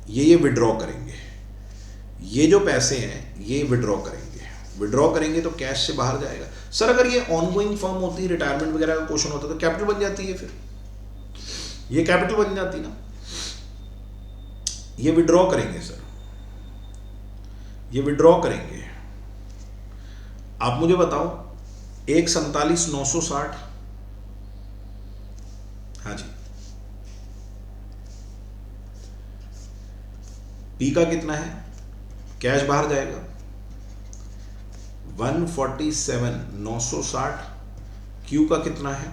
ये विड्रॉ करेंगे। ये जो पैसे हैं ये विड्रॉ करेंगे। विड्रॉ करेंगे तो कैश से बाहर जाएगा। सर अगर ये ऑनगोइंग फर्म होती, रिटायरमेंट वगैरह का क्वेश्चन होता तो कैपिटल बन जाती है, फिर ये कैपिटल बन जाती ना। ये विड्रॉ करेंगे सर, ये विड्रॉ करेंगे। आप मुझे बताओ 147,960, हाँ जी, पी का कितना है? कैश बाहर जाएगा 147,960। क्यू का कितना है?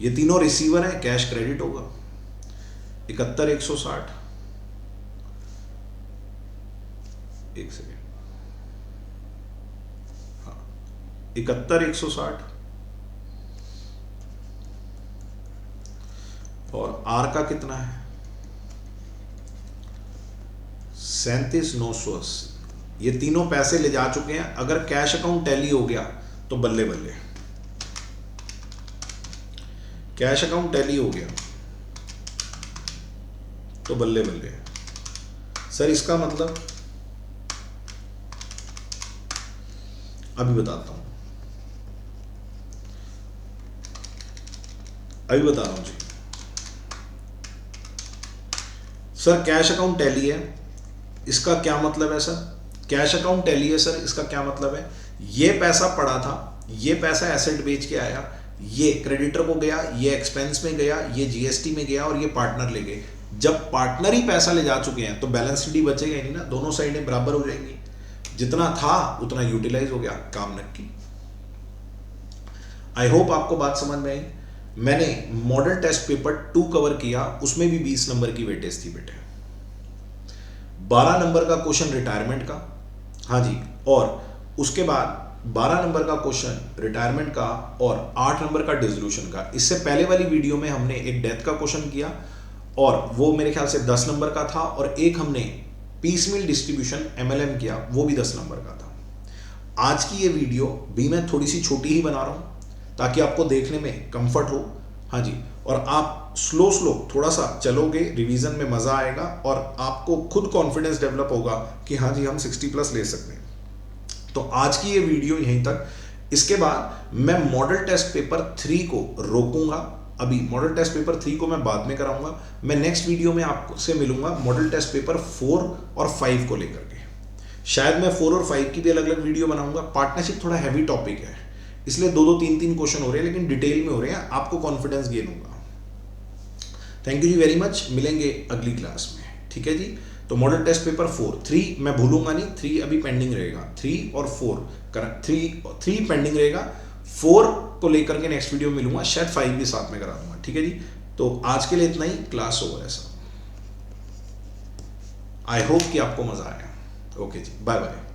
ये तीनों रिसीवर है, कैश क्रेडिट होगा 71,160। एक सेकेंड, हाँ 71,160। और आर का कितना है? 37,980। ये तीनों पैसे ले जा चुके हैं। अगर कैश अकाउंट टैली हो गया तो बल्ले बल्ले, कैश अकाउंट टैली हो गया तो बल्ले बल्ले। सर इसका मतलब अभी बताता हूं, अभी बता रहा हूं जी। सर कैश अकाउंट टैली है, इसका क्या मतलब है सर? कैश अकाउंट टैली है सर, इसका क्या मतलब है? ये पैसा पड़ा था, ये पैसा एसेट बेच के आया, ये क्रेडिटर को गया, ये एक्सपेंस में गया, ये जीएसटी में गया, और ये पार्टनर ले गए। जब पार्टनर ही पैसा ले जा चुके हैं तो बैलेंस शीट बचेगा ही नहीं ना, दोनों साइडें बराबर हो जाएंगी। जितना था उतना यूटिलाइज हो गया, काम नक्की। आई होप आपको बात समझ में आई। मैंने मॉडल टेस्ट पेपर 2 कवर किया, उसमें भी 20 नंबर की वेटेज थी बेटे। 12 नंबर का क्वेश्चन रिटायरमेंट का, हाँ जी, और उसके बाद 12 नंबर का क्वेश्चन रिटायरमेंट का और 8 नंबर का डिसोल्यूशन का। इससे पहले वाली वीडियो में हमने एक डेथ का क्वेश्चन किया और वो मेरे ख्याल से 10 नंबर का था, और एक हमने पीसमील डिस्ट्रीब्यूशन एमएलएम किया, वो भी 10 नंबर का था। आज की ये वीडियो भी मैं थोड़ी सी छोटी ही बना रहा हूँ ताकि आपको देखने में कंफर्ट हो, हाँ जी, और आप स्लो थोड़ा सा चलोगे, रिवीजन में मजा आएगा और आपको खुद कॉन्फिडेंस डेवलप होगा कि हाँ जी हम 60+ ले सकते हैं। तो आज की ये वीडियो यहीं तक। इसके बाद मैं मॉडल टेस्ट पेपर 3 को रोकूंगा। अभी मॉडल टेस्ट पेपर 3 को मैं बाद में कराऊंगा। मैं नेक्स्ट वीडियो में आपसे मिलूंगा मॉडल टेस्ट पेपर 4 और 5 को लेकर के। शायद मैं 4 और 5 की भी अलग अलग वीडियो बनाऊंगा। पार्टनरशिप थोड़ा हैवी टॉपिक है, इसलिए 2-2, 3-3 क्वेश्चन हो रहे हैं, लेकिन डिटेल में हो रहे हैं, आपको कॉन्फिडेंस गेन होगा। Thank you ji very much, मिलेंगे अगली क्लास में, ठीक है जी। तो मॉडल टेस्ट पेपर 4, 3 मैं भूलूंगा नहीं, 3 अभी पेंडिंग रहेगा, 3 और 4 3 पेंडिंग रहेगा। 4 को लेकर के नेक्स्ट वीडियो में मिलूंगा, शायद 5 भी साथ में करा दूंगा, ठीक है जी। तो आज के लिए इतना ही, क्लास ओवर है सब। आई होप कि आपको मजा आया। ओके जी, बाय बाय।